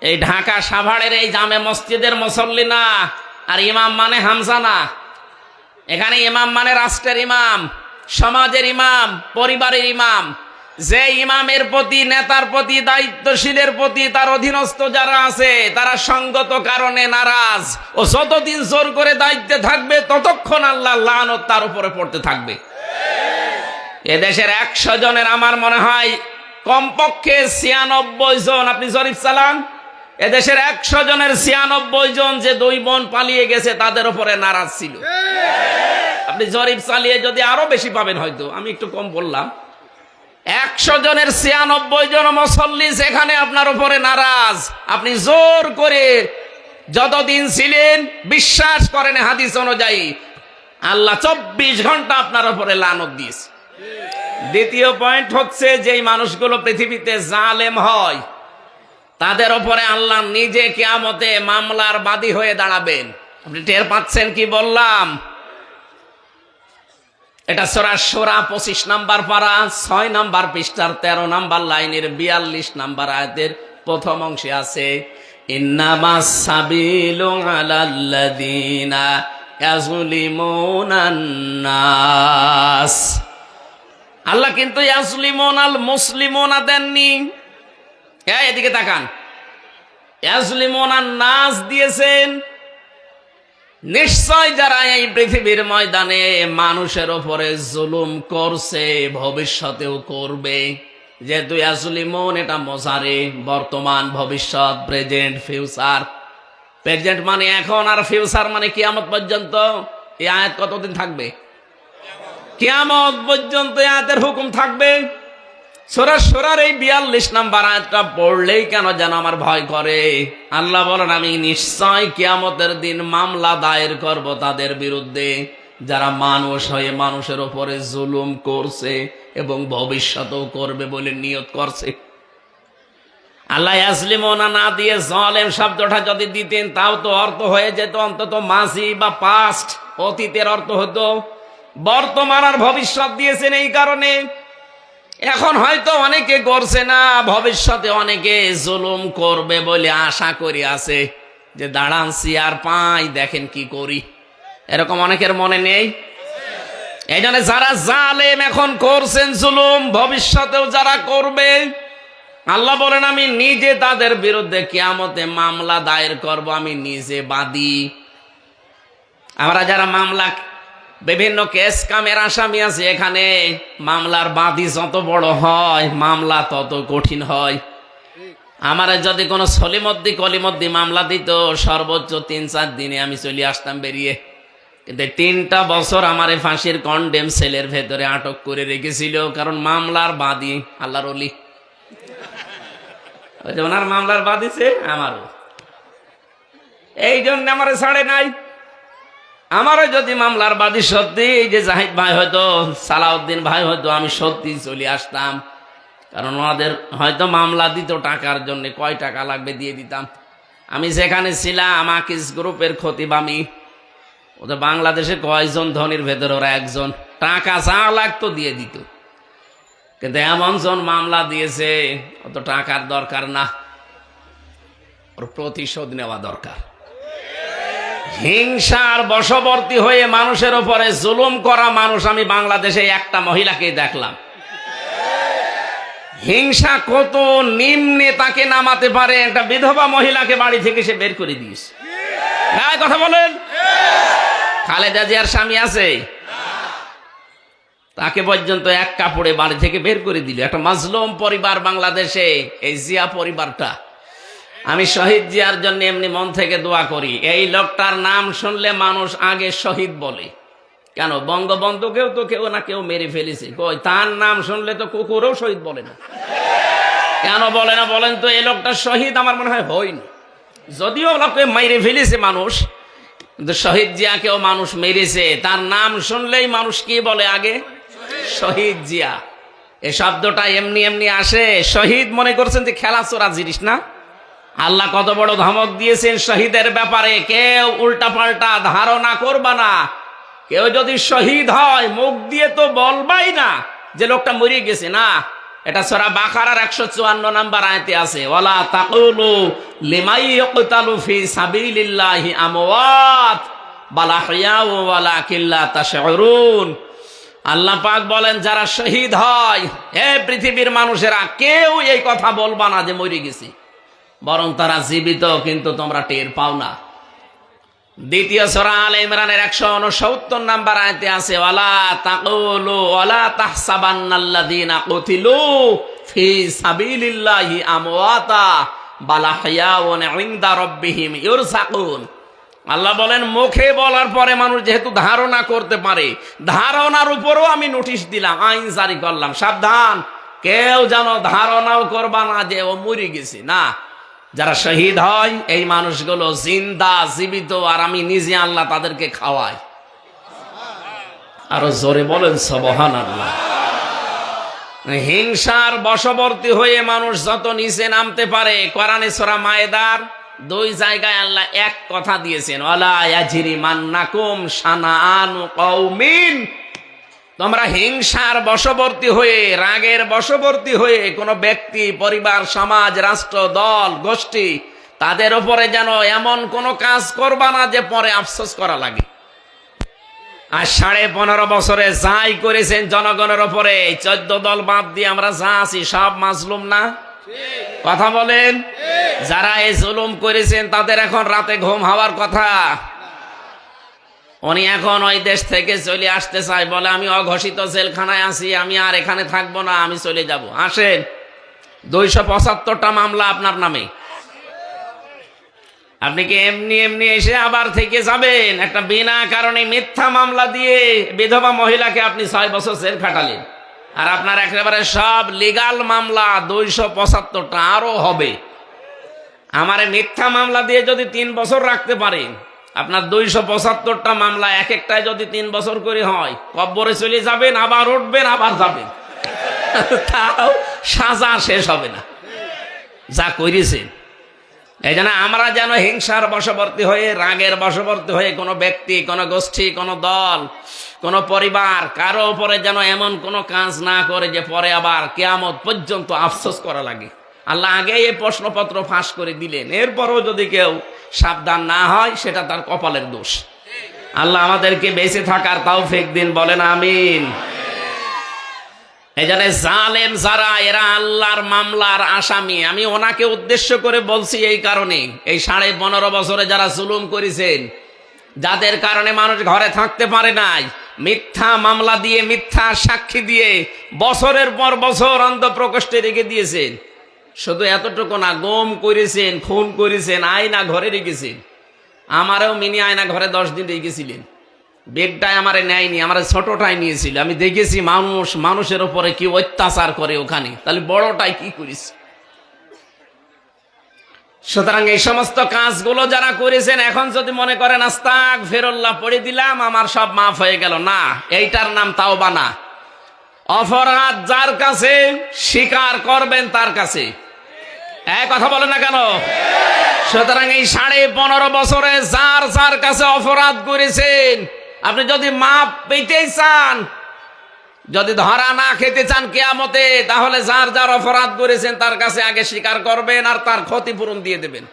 S1: এই ঢাকা সাভারের এই জামে মসজিদের মুসল্লি না, আর ইমাম মানে হামজা না। এখানে ইমাম মানে রাষ্ট্রের ইমাম, সমাজের ইমাম, পরিবারের ইমাম। যে ইমামের প্রতি, নেতার প্রতি, দায়িত্বশীলের প্রতি তার অধীনস্থ যারা আছে তারা সঙ্গত কারণে নারাজ, ও যতদিন জোর করে দায়িত্বে থাকবে ততক্ষণ আল্লাহ লানত তার উপরে পড়তে থাকবে। এদেশের 100 জনের আমার মনে হয় কমপক্ষে 96 জন, আপনি জরিপ চালান, এদেশের 100 জনের 96 জন যে 2 বোন পালিয়ে গেছে তাদের উপরে নারাজ ছিল। আপনি জরিপ চালিয়ে যদি আরো বেশি পাবেন, হয়তো আমি একটু কম বললাম। 100 জনের 96 জন মুসল্লি সেখানে আপনার উপরে নারাজ। আপনি জোর করে যতদিন ছিলেন, বিশ্বাস করেন হাদিস অনুযায়ী আল্লাহ 24 ঘন্টা আপনার উপরে লানত দিয়েছে। দ্বিতীয় পয়েন্ট হচ্ছে, যেই মানুষগুলো পৃথিবীতে জালেম হয় তাদের উপরে আল্লাহ নিজে কিয়ামতে মামলার বাদী হয়ে দাঁড়াবেন। আপনি টের পাচ্ছেন কি বললাম? এটা সূরা শুরা 25 নম্বর পারা 6 নম্বর পৃষ্ঠার 13 নম্বর লাইনের 42 নম্বর আয়াতের প্রথম অংশে আছে, ইন্নামাস সাবিলু আলাল্লাযিনা ইয়াজলিমুনান নাস। আল্লাহ কিন্তু ইয়াজলিমুনাল মুসলিমুনা দেননি। এদিকে তাকান, ইয়াজলিমুনান নাস দিয়েছেন। নিশ্চয় যারা এই পৃথিবীর ময়দানে মানুষের ওপরে জুলুম করছে ভবিষ্যতেও করবে। যেহেতু ইয়াজলিমুন এটা মোজারে, বর্তমান, ভবিষ্যৎ, প্রেজেন্ট, ফিউচার। প্রেজেন্ট মানে এখন, আর ফিউচার মানে কিয়ামত পর্যন্ত। এই আয়াত কতদিন থাকবে? কিয়ামত পর্যন্ত এই আয়াতের হুকুম থাকবে। সূরা সূরার এই 42 নম্বর আয়াতটা পড়লেই কেন যেন আমার ভয় করে। আল্লাহ বলেন, আমি নিশ্চয় কিয়ামতের দিন মামলা দায়ের করব তাদের বিরুদ্ধে যারা মানুষ হয়ে মানুষের উপরে জুলুম করছে এবং ভবিষ্যতেও করবে বলে নিয়ত করছে। আল্লাহ ইয়াজলিমুনা না দিয়ে জালেম শব্দটা যদি দিতেন তাও তো অর্থ হয়ে যেত অন্তত মাজি বা পাস্ট, অতীতের অর্থ হতো। বর্তমান আর ভবিষ্যৎ দিয়েছেন এই কারণে এখন হয়তো অনেকে করছে না, ভবিষ্যতে অনেকে জুলুম করবে বলে আশা করি আছে যে দাঁড়ান চেয়ার পাই দেখেন কি করি, এরকম অনেকের মনে নেই। এই জন্য যারা জালেম এখন করছেন জুলুম, ভবিষ্যতেও যারা করবে, আল্লাহ বলেন আমি নিজে তাদের বিরুদ্ধে কিয়ামতে মামলা দায়ের করব, আমি নিজে বাদী। আমরা যারা মামলা বিভিন্ন কেস কামের আসামি আছে, এখানে মামলার বাদী যত বড় হয় মামলা তত কঠিন হয়। আমার যদি কোনো সলিমদ্দি কলিমদ্দি মামলা দিত সর্বোচ্চ 3-4 দিনে আমি চলে আসতাম বেরিয়ে, কিন্তু 3টা বছর আমার ফাঁসির কন্ডেম সেলের ভেতরে আটক করে রেখেছিল, কারণ মামলার বাদী আল্লাহর ওলি। ওনার মামলার বাদীছে আমারও, এই জন্য আমার ছাড়ে নাই। আমারও যদি মামলার বাদী সত্যি এই যে জাহিদ ভাই হয়তো, সালাউদ্দিন ভাই হয়তো, আমি সত্যি চলে আসতাম, কারণ ওনাদের হয়তো মামলা দিত টাকার জন্য, কয় টাকা লাগবে দিয়ে দিতাম। আমি যেখানে ছিলাম আকিস গ্রুপের খতিব আমি, ওদের বাংলাদেশে কয়জন ধনির ভেতরে ওরা একজন, টাকা যা লাগতো দিয়ে দিত। কিন্তু এমন জন মামলা দিয়েছে অত টাকার দরকার না, ওর প্রতিশোধ নেওয়া দরকার। হিংসার বশবর্তী হয়ে মানুষের উপরে জুলুম করা মানুষ আমি বাংলাদেশে একটা মহিলাকে দেখলাম। হিংসা কত নিম্নে তাকে নামাতে পারে, একটা বিধবা মহিলাকে বাড়ি থেকে সে বের করে দিয়েছে। হ্যাঁ কথা বলেন। খালেদা জিয়ার স্বামী আছে, তাকে পর্যন্ত এক কাপড়ে বাড়ি থেকে বের করে দিল। একটা মাজলুম পরিবার বাংলাদেশে, এই জিয়া পরিবারটা। আমি শহীদ জিয়ার জন্য এমনি মন থেকে দোয়া করি। এই লোকটার নাম শুনলে মানুষ আগে শহীদ বলে কেন? বঙ্গবন্ধুকেও তো কেউ না কেউ মেরে ফেলেছে, কই তার নাম শুনলে তো কুকুরও শহীদ বলে না। কেন বলে না বলেন তো? এই লোকটা শহীদ আমার মনে হয় হয়নি, যদিও লোককে মেরে ফেলেছে মানুষ, কিন্তু শহীদ জিয়াকেও মানুষ মেরেছে। তার নাম শুনলেই মানুষ কি বলে আগে? শহীদ জিয়া। এই শব্দটা এমনি এমনি আসে। শহীদ মনে করছেন যে খেলা চোরা জিনিস না? আল্লাহ কত বড় ধমক দিয়েছেন শহীদের ব্যাপারে, কেউ উল্টা পাল্টা ধারণা করবা না। কেউ যদি শহীদ হয় মুখ দিয়ে তো বলবাই না যে লোকটা মরে গেছে, না। এটা সূরা বাকারার 154 নম্বর আয়াতে আছে, ওয়ালা তাকুলু লিমাই ইয়াকতালু ফি সাবিলিল্লাহি আমওয়াত বাল আহইয়াউ ওয়ালাকিন লা তাশউরুন। আল্লাহ পাক বলেন যারা শহীদ হয়, হে পৃথিবীর মানুষেরা, কেউ এই কথা বলবা না যে মরে গেছে, বরং তারা জীবিত, কিন্তু তোমরা টের পাও না। দ্বিতীয় সূরা আলে ইমরানের 169 নম্বর আয়াতে আছে, ওয়ালা তাকুলু ওয়ালা তাহসাবান্নাল্লাযীনা কুতিলু ফি সাবিলিল্লাহি আমওয়াতা বাল আহইয়াউন ইনদা রাব্বিহিম ইরযাকুন। আল্লাহ বলেন মুখে বলার পরে মানুষ যেহেতু ধারণা করতে পারে, ধারণার উপরও আমি নোটিশ দিলাম, আইন জারি করলাম, সাবধান, কেউ যেন ধারণাও করবা না যে ও মরে গেছে। না, যারা শহীদ হয় এই মানুষগুলো জিন্দা, জীবিত, আর আমি নিজে আল্লাহ তাদেরকে খাওয়াই। আরো জোরে বলেন সুবহানাল্লাহ। হিংসার বশবর্তী হয়ে মানুষ যত নিচে নামতে পারে, কোরআনে সূরা মায়েদার 2 জায়গায় আল্লাহ এক কথা দিয়েছেন, ওয়ালা ইয়াজরিমান্নাকুম শানাআনু কওমিন। তোমরা হিংসার বশবর্তী হয়ে, রাগের বশবর্তী হয়ে কোন ব্যক্তি, পরিবার, সমাজ, রাষ্ট্র, দল, গোষ্ঠী, তাদের উপরে যেন এমন কোন কাজ করবা না যে পরে আফসোস করা লাগে। আর 15.5 বছরে যাই করেছেন জনগণের উপরে, 14 দল বাদ দিয়ে আমরা যা আছি সব মাজলুম না? কথা বলেন। যারা এই জুলুম করেছেন তাদের এখন রাতে ঘুম হওয়ার কথা। উনি এখন ওই দেশ থেকে চলে আসতে চায়, বলে আমি অঘোষিত জেলখানায় আছি, আমি আর এখানে থাকবো না, আমি চলে যাব। আসেন, 275টা মামলা আপনার নামে। আপনি কি এমনি এমনি এসে আবার থেকে যাবেন? একটা বিনা কারণে মিথ্যা মামলা দিয়ে বিধবা মহিলাকে আপনি 6 বছর জেল খাটালেন, আর আপনার একেবারে সব লিগাল মামলা 275টা আরো হবে। আমারে মিথ্যা মামলা দিয়ে যদি 3 বছর রাখতে পারেন, আপনার 275টা মামলা এক একটায় যদি 3 বছর করে হয়, কব্বরে চলে যাবেন, আবার উঠবেন, আবার যাবেন, তাও সাজা শেষ হবে না যা করেছেন। এই জন্য আমরা যেন হিংসার বশবর্তী হয়ে, রাগের বশবর্তী হয়ে কোনো ব্যক্তি, কোনো গোষ্ঠী, কোনো দল, কোনো পরিবার কারো উপরে যেন এমন কোনো কাজ না করে যে পরে আবার কিয়ামত পর্যন্ত আফসোস করা লাগে। আল্লাহ আগে এই প্রশ্নপত্র ফাঁস করে দিলেন, এরপরও যদি কেউ সাবধান না হয় সেটা তার কপালের দোষ। আল্লাহ আমাদেরকে বেঁচে থাকার তৌফিক দিন, বলেন আমিন। এই জন্য জালেম যারা, এরা আল্লাহর মামলার আসামি। আমি ওনাকে উদ্দেশ্য করে বলছি এই কারণে, এই 15.5 বছরে যারা জুলুম করেছেন, যাদের কারণে মানুষ ঘরে থাকতে পারে নাই, মিথ্যা মামলা দিয়ে, মিথ্যা সাক্ষী দিয়ে বছরের পর বছর অন্ধপ্রকোষ্ঠে রেখে দিয়েছেন। শুধু এতটুকু না, গুম করেছেন, খুন করেছেন, আয়না ঘরে রেখেছেন। আমারও মিনি আয়না ঘরে 10 দিন রেখেছিলেন। বেগটায় আমারে নেয়নি, আমার ছোটটাই নিয়েছিল। আমি দেখেছি মানুষ মানুষের উপরে কি অত্যাচার করে ওখানে, তাহলে বড়টাই কি করিস। সুতরাং এই সমস্ত কাজগুলো যারা করেছেন, এখন যদি মনে করেন আস্তাগফিরুল্লাহ পড়ে দিলাম আমার সব মাফ হয়ে গেল, না, এইটার নাম তাওবা না। অপরাধ যার কাছে, স্বীকার করবেন তার কাছে। এক কথা বলেন না কেন? সুতরাং এই 15.5 বছরে যার যার কাছে অপরাধ করেছেন, আপনি যদি মাপ পেতে চান, যদি ধরা না খেতে চান কিয়ামতে, তাহলে যার যার অপরাধ করেছেন তার কাছে আগে স্বীকার করবেন আর তার ক্ষতিপূরণ দিয়ে দেবেন।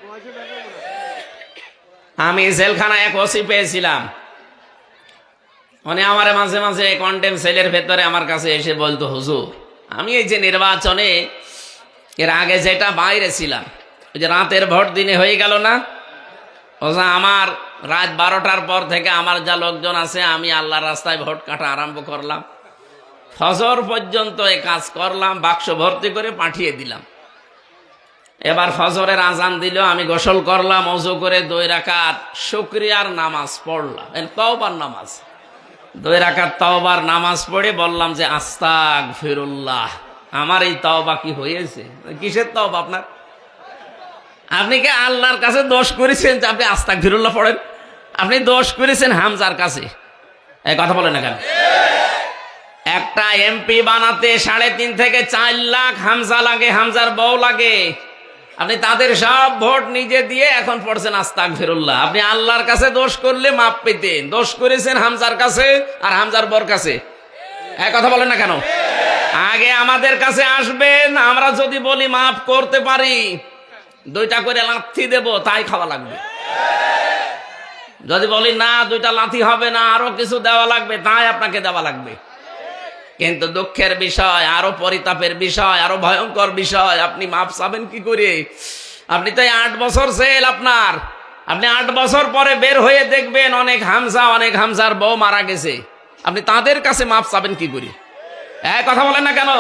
S1: আমি জেলখানায় এক ওসি পেয়েছিলাম, উনি আমার মাঝে মাঝে কন্টেম সেলের ভেতরে আমার কাছে এসে বলতো, হুজুর আমি এই যে নির্বাচনে এর আগে যেটা বাইরে ছিলাম, ওই যে রাতের ভোট দিনে হয়ে গেল না, ওজা আমার রাত 12টার পর থেকে আমার যা লোকজন আছে, আমি আল্লাহর রাস্তায় ভোট কাটা আরম্ভ করলাম, ফজর পর্যন্ত এই কাজ করলাম, বাক্স ভর্তি করে পাঠিয়ে দিলাম। এবার ফজরের আজান দিল, আমি গোসল করলাম, ওযু করে 2 রাকাত শুকরিয়ার নামাজ পড়লাম, তওবার নামাজ, 2 রাকাত তওবার নামাজ পড়ে বললাম যে আস্তাগফিরুল্লাহ। আমার এই তওবা কি হয়েছে? কিসের তওবা আপনার? আপনি কি আল্লাহর কাছে দোষ করেছেন যে আপনি আস্তাগফিরুল্লাহ পড়েন? আপনি দোষ করেছেন হামজার কাছে। এই কথা বলেন না কেন? একটা এমপি বানাতে 3.5 থেকে 4 লাখ হামজা লাগে, হামজার বউ লাগে। আপনি তাদের সব ভোট নিজে দিয়ে এখন পড়ছেন আস্তাগফিরুল্লাহ। আপনি আল্লাহর কাছে দোষ করলে মাপ পেতেন, দোষ করেছেন হামজার কাছে আর হামজার বউর কাছে। এই কথা বলেন না কেন? আগে আমাদের কাছে আসবেন, আমরা যদি বলি মাফ করতে পারি, 2টা করে লাথি দেব, তাই খাওয়া লাগবে। যদি বলি না 2টা লাথি হবে না, আরো কিছু দেওয়া লাগবে, তাই আপনাকে দেওয়া লাগবে। কিন্তু দুঃখের বিষয়, আরো পরিতাপের বিষয়, আরো ভয়ঙ্কর বিষয়, আপনি মাপ চাবেন কি করে? আপনি তো 8 বছর জেল আপনার, আপনি 8 বছর পরে বের হয়ে দেখবেন অনেক হামজা, অনেক হামজার বউ মারা গেছে, আপনি তাদের কাছে মাপ চাবেন কি করে? কথা বলেন না কেন?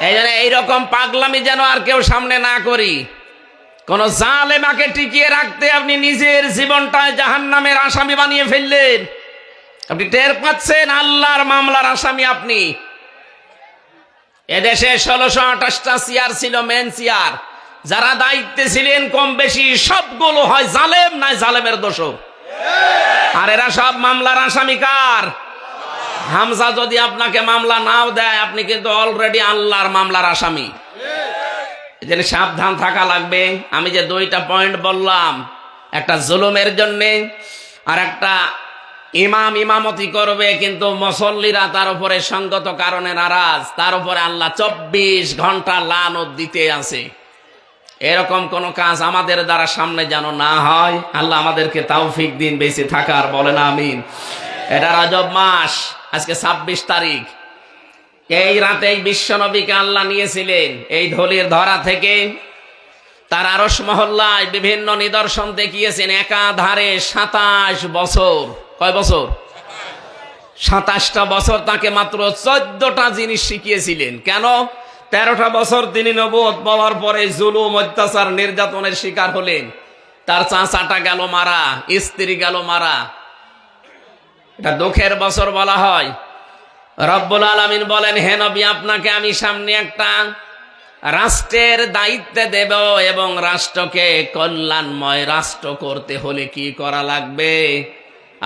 S1: এই জন্য এইরকম পাগলামি যেন আর কেউ সামনে না করি। কোন জালেমাকে টিকিয়ে রাখতে আপনি নিজের জীবনটায় জাহান্নামের আসামি বানিয়ে ফেললেন। আপনি টের পাচ্ছেন আল্লাহর মামলার আসামি আপনি। এদেশে 1628টা চেয়ার ছিল, মেন চেয়ার। যারা দায়িত্বে ছিলেন কম বেশি সবগুলো হয় জালেম, নাই জালেমের দোষক। আর এরা সব মামলার আসামি কার? হামজা যদি আপনাকে মামলা নাও দেয়, আপনি কিন্তু অলরেডি আল্লাহর মামলার আসামি। এজন্য সাবধান থাকা লাগবে। আমি যে 2টা পয়েন্ট বললাম, একটা জুলুমের জন্য, আর একটা ইমাম ইমামতি করবে কিন্তু মুসল্লিরা তার উপরে সঙ্গত কারণে নারাজ, তার উপরে আল্লাহ 24 ঘন্টা লানত দিতে আছে। এরকম কোন কাজ আমাদের দ্বারা সামনে যেন না হয়। আল্লাহ আমাদেরকে তৌফিক দিন বেঁচে থাকার, বলেন আমিন। এটা রজব মাস, আজকে 26 তারিখ। এই রাতে বিশ্বনবীকে আল্লাহ নিয়েছিলেন এই ধলির ধরা থেকে, তার আরশ মহল্লায় বিভিন্ন নিদর্শন দেখিয়েছেন। একাধারে 27 বছর কয় বছর? 27টা বছর তাকে মাত্র 14টা জিনিস শিখিয়েছিলেন। কেন? 13টা বছর তিনি নবুয়ত পাওয়ার পরে জুলুম, অত্যাচার, নির্যাতনের শিকার হলেন। তার চাচাটা গেল মারা, স্ত্রী গেল মারা। এটা দুঃখের বছর বলা হয়। রব্বুল আলামিন বলেন, হে নবী, আপনাকে আমি সামনে একটা রাষ্ট্রের দায়িত্বে দেব এবং রাষ্ট্রকে কল্যাণময় রাষ্ট্র করতে হলে কি করা লাগবে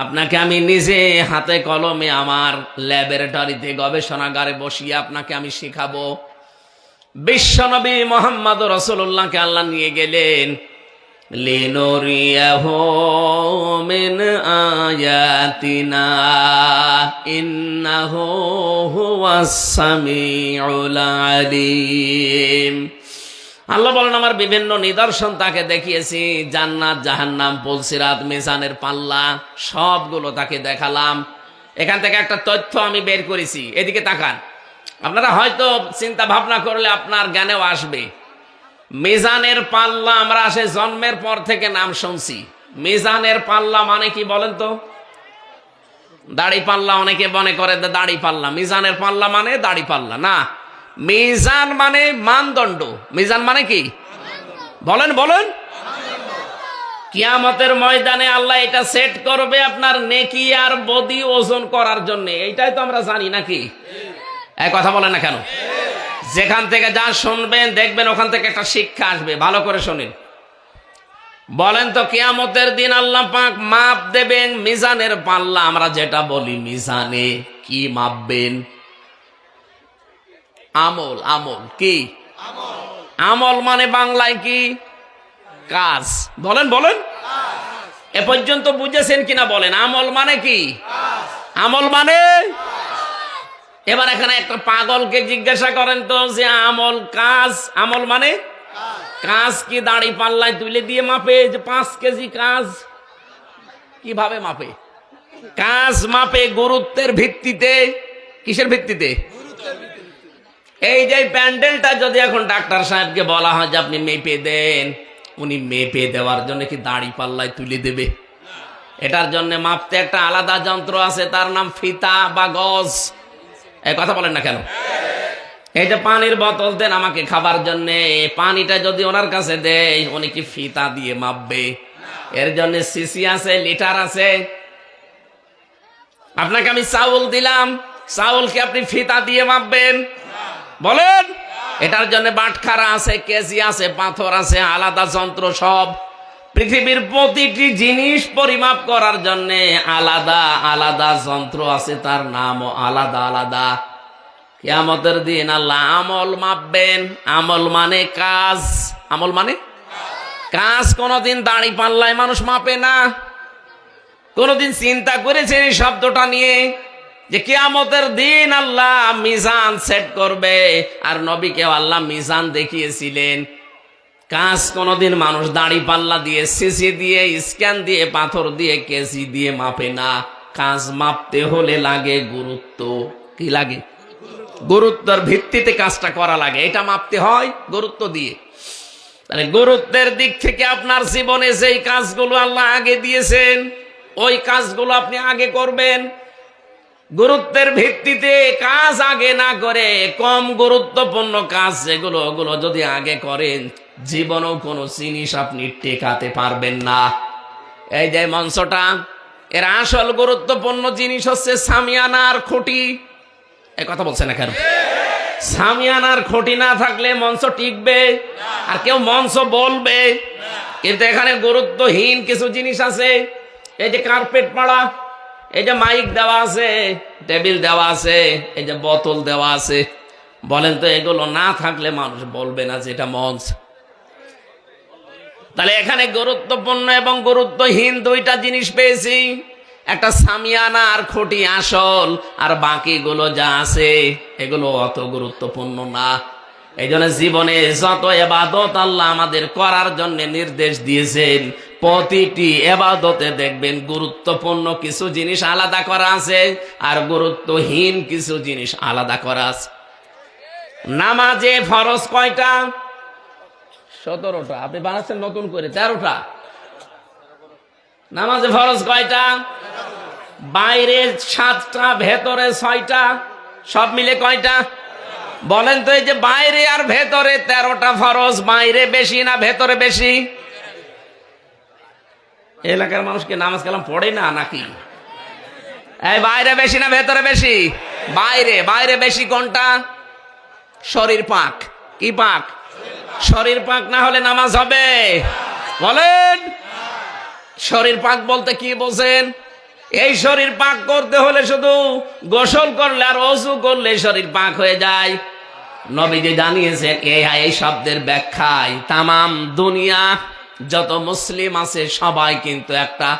S1: আপনাকে আমি নিজে হাতে কলমে আমার ল্যাবরেটরিতে গবেষণাগারে বসিয়ে আপনাকে আমি শিখাবো। বিশ্বনবী মুহাম্মদ রাসূলুল্লাহকে আল্লাহ নিয়ে গেলেন, লিনুরিয়াহু মিন আয়াতিনা ইন্নাহু হুয়াস সামিউল আলিম। আল্লাহ বলেন, আমার বিভিন্ন নিদর্শন তাকে দেখিয়েছি, জান্নাত, জাহান্নাম, পুলসিরাত, মিজানের পাল্লা, সবগুলো তাকে দেখালাম। এখান থেকে একটা তথ্য আমি বের করেছি, এদিকে তাকান। আপনারা হয়তো চিন্তা ভাবনা করলে আপনার জ্ঞানেও আসবে। মিজানের পাল্লা আমরা সে জন্মের পর থেকে নাম শুনছি। মিজানের পাল্লা মানে কি বলেন তো? দাড়ি পাল্লা অনেকে মনে করে দাড়ি পাল্লা। মিজানের পাল্লা মানে দাড়ি পাল্লা না, মিজান মানে মানদণ্ড। মিজান মানে কি বলেন বলেন? কিয়ামতের ময়দানে আল্লাহ এটা সেট করবে আপনার নেকি আর বদি ওজন করার জন্য। এইটাই তো আমরা জানি নাকি? এক কথা বলেন না কেন? যেখান থেকে যা শুনবেন দেখবেন ওখান থেকে একটা শিক্ষা আসবে। ভালো করে শুনেন। বলেন তো, কিয়ামতের দিন আল্লাহ পাক মাপ দেবেন মিজানের পাল্লা। আমরা যেটা বলি মিজানে, কি মাপবেন? আমল। আমল কি? আমল মানে বাংলায় কি? কাজ। বলেন বলেন, এ পর্যন্ত বুঝেছেন কিনা বলেন? আমল মানে কি? আমল মানে। এবার এখানে একটা পাগলকে জিজ্ঞাসা করেন তো যে আমল কাজ, আমল মানে কাজ কি দাড়ি পাল্লায় তুলে দিয়ে মাপে? যে 5 কেজি কাজ কিভাবে মাপে? কাজ মাপে গুরুত্বের ভিত্তিতে। কিসের ভিত্তিতে? এই যে প্যান্ডেলটা যদি এখন ডাক্তার সাহেবকে বলা হয় যে আপনি মেপে দেন, উনি মেপে দেওয়ার জন্য কি দাড়ি পাল্লায় তুলে দেবে? এটার জন্য মাপতে একটা আলাদা যন্ত্র আছে, তার নাম ফিতা বা গজ। এই কথা বলেন না কেন? এই যে পানির বোতল দেন আমাকে খাবার জন্য, পানিটা যদি ওনার কাছে দেয়, উনি কি ফিতা দিয়ে মাপবে? এর জন্য সিসি আছে, লিটার আছে। আপনাকে আমি চাউল দিলাম, চাউল কি আপনি ফিতা দিয়ে মাপবেন? বলেন। এটার জন্য বাটখারা আছে, কেজি আছে, পাথর আছে, আলাদা যন্ত্র সব। পৃথিবীর প্রতিটি জিনিস পরিমাপ করার জন্য আলাদা আলাদা যন্ত্র আছে, তার নামও আলাদা আলাদা। কিয়ামতের দিন আল্লাহ আমল মাপবেন। আমল মানে কাজ। আমল মানে কাজ। কোনদিন দাড়ি পাল্লায় মানুষ মাপে না। কোনদিন চিন্তা করেছেন এই শব্দটা নিয়ে যে কিয়ামতের দিন আল্লাহ মিজান সেট করবে? আর নবীকেও আল্লাহ মিজান দেখিয়েছিলেন। কাজ কোনদিন মানুষ দাড়ি পাল্লা দিয়ে, সিসি দিয়ে, স্ক্যান দিয়ে, পাথর দিয়ে, কেজি দিয়ে মাপে না। কাজ মাপতে হলে লাগে গুরুত্ব। কি লাগে? গুরুত্বের ভিত্তিতে কাজটা করা লাগে। এটা মাপতে হয় গুরুত্ব দিয়ে। তাহলে গুরুত্বের দিক থেকে আপনার জীবনে যেই কাজগুলো আল্লাহ আগে দিয়েছেন, ওই কাজগুলো আপনি আগে করবেন। গুরুত্বের ভিত্তিতে কাজ আগে না করে কম গুরুত্বপূর্ণ কাজ যেগুলো, ওগুলো যদি আগে করেন, জীবনেও কোনো জিনিস আপনি টেকাতে পারবেন না। এই যে মঞ্চটা, এর আসল গুরুত্বপূর্ণ জিনিস হচ্ছে সামিয়ানার খুঁটি। এই কথা বলছে না কেন? সামিয়ানার খুঁটি না থাকলে মঞ্চ টিকবে আর কেউ মঞ্চ বলবে। কিন্তু এখানে গুরুত্বহীন কিছু জিনিস আছে। এই যে কার্পেট পাড়া, এই যে মাইক দেওয়া আছে, টেবিল দেওয়া আছে, এই যে বোতল দেওয়া আছে। বলেন তো, এগুলো না থাকলে মানুষ বলবে না যে এটা মঞ্চ? তাহলে এখানে গুরুত্বপূর্ণ এবং গুরুত্বহীন দুইটা জিনিস পেয়েছি। একটা সামিয়ানা আর খুঁটি আসল, আর বাকিগুলো যা আছে এগুলো অত গুরুত্বপূর্ণ না। এই জন্য জীবনে যত ইবাদত আল্লাহ আমাদের করার জন্য নির্দেশ দিয়েছেন, প্রতিটি ইবাদতে দেখবেন গুরুত্বপূর্ণ কিছু জিনিস আলাদা করা আছে আর গুরুত্বহীন কিছু জিনিস আলাদা করা আছে। নামাজে ফরজ কয়টা? 17টা। আপনি বানাচ্ছেন নতুন করে 13টা। নামাজে ফরজ কয়টা? বাইরে 7টা, ভেতরে 6টা, সব মিলে কয়টা বলেন তো? এই যে বাইরে আর ভেতরে 13টা ফরজ, বাইরে বেশি না ভেতরে বেশি? এলাকার মানুষ কি নামাজ কালাম পড়ে না নাকি? এই বাইরে বেশি না ভেতরে বেশি? বাইরে। বাইরে বেশি কোনটা? শরীর পাক। কি পাক? শরীর পাক না হলে নামাজ হবে? বলেন। শরীর পাক বলতে কি বোঝেন? এই শরীর পাক করতে হলে শুধু গোসল করলে আর ওযু করলে শরীর পাক হয়ে যায়। নবীজি জানিয়েছেন এই শব্দের ব্যাখ্যায় তামাম দুনিয়া যত মুসলিম আছে সবাই কিন্তু একটা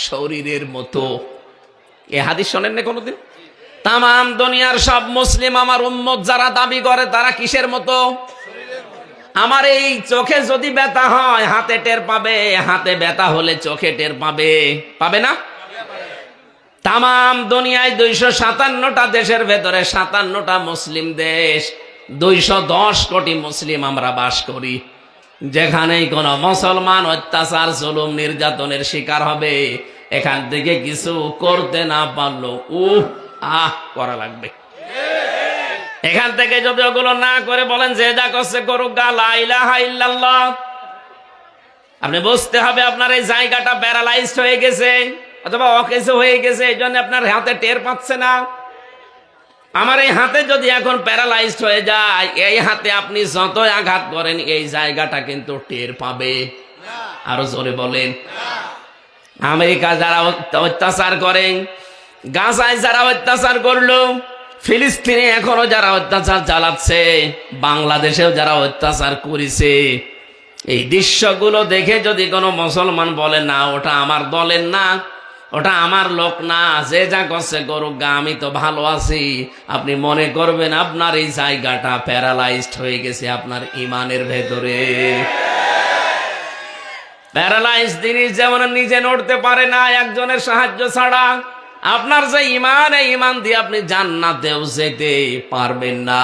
S1: শরীরের মতো। এই হাদিস শোনেন না কোনোদিন? তামাম দুনিয়ার সব মুসলিম আমার উম্মত যারা দাবি করে তারা কিসের মতো? আমার এই চোখে যদি ব্যথা হয় হাতে টের পাবে, হাতে ব্যথা হলে চোখে টের পাবে, পাবে না? তামাম দুনিয়ায় 257টা দেশের ভেতরে 57টা মুসলিম দেশ, 210 কোটি মুসলিম আমরা বাস করি। যেখানেই কোনো মুসলমান অত্যাচার, জুলুম, নির্যাতনের শিকার হবে, এখান থেকে কিছু করতে না পারলো করা লাগবে। এখান থেকে যদি ওগুলো না করে বলেন যে যা করছে করুক, লা ইলাহা ইল্লাল্লাহ, আপনি বুঝতে হবে আপনার এই জায়গাটা প্যারালাইজড হয়ে গেছে অথবা অকেজো হয়ে গেছে, এই জন্য আপনার হাতে টের পাচ্ছে না। আমার এই হাতে যদি এখন প্যারালাইজড হয়ে যায়, এই হাতে আপনি যতই আঘাত করেন এই জায়গাটা কিন্তু টের পাবে। আরো জোরে বলেন। আমেরিকা যারা অত্যাচার করেন, গাজায় যারা অত্যাচার করলো, ফিলিস্তিনে এখনো যারা অত্যাচার চালাচ্ছে, বাংলাদেশেও যারা অত্যাচার করেছে, এই দৃশ্যগুলো দেখে যদি কোনো মুসলমান বলে না ওটা আমার দলের না, ওটা আমার লোক না, যে যা করছে করুক গা, আমি তো ভালো আছি, আপনি মনে করবেন আপনার এই জায়গাটা প্যারালাইজড হয়ে গেছে আপনার ইমানের ভেতরে। প্যারালাইজ জিনিস যেমন নিজে নড়তে পারে না একজনের সাহায্য ছাড়া, আপনার যে ইমান, এই ইমান দিয়ে আপনি জান্নাতেও যেতে পারবেন না।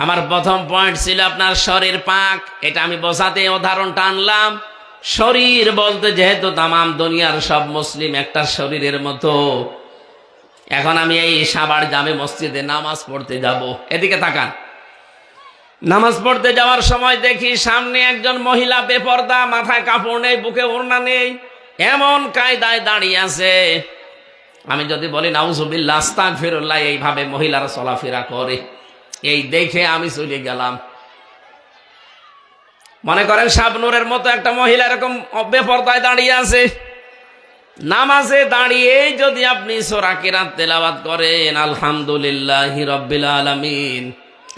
S1: আমার প্রথম পয়েন্ট ছিল আপনার শরীর পাক, এটা আমি বোঝাতে উদাহরণ টানলাম। শরীর বলতে যেহেতু তামাম দুনিয়ার সব মুসলিম একটা শরীরের মতো। এখন আমি এই সাভার জামে মসজিদে নামাজ পড়তে যাব, এদিকে তাকান। নামাজ পড়তে যাওয়ার সময় দেখি সামনে একজন মহিলা বেপরদা, মাথায় কাপড় নেই, বুকে ওড়না নেই, এমন কায়দায় দাঁড়িয়ে আছে। আমি যদি বলি নাউজুবিল্লাহ, আস্তাগফিরুল্লাহ, এইভাবে মহিলারা চলাফেরা করে, এই দেখে আমি চলে গেলাম। মনে করেন শাবনূরের মতো একটা মহিলা এরকম বেপরদায় দাঁড়িয়ে আছে, নামাজে দাঁড়িয়ে যদি আপনি সূরা কিরাত তেলাওয়াত করেন, আলহামদুলিল্লাহি রাব্বিল আলামিন,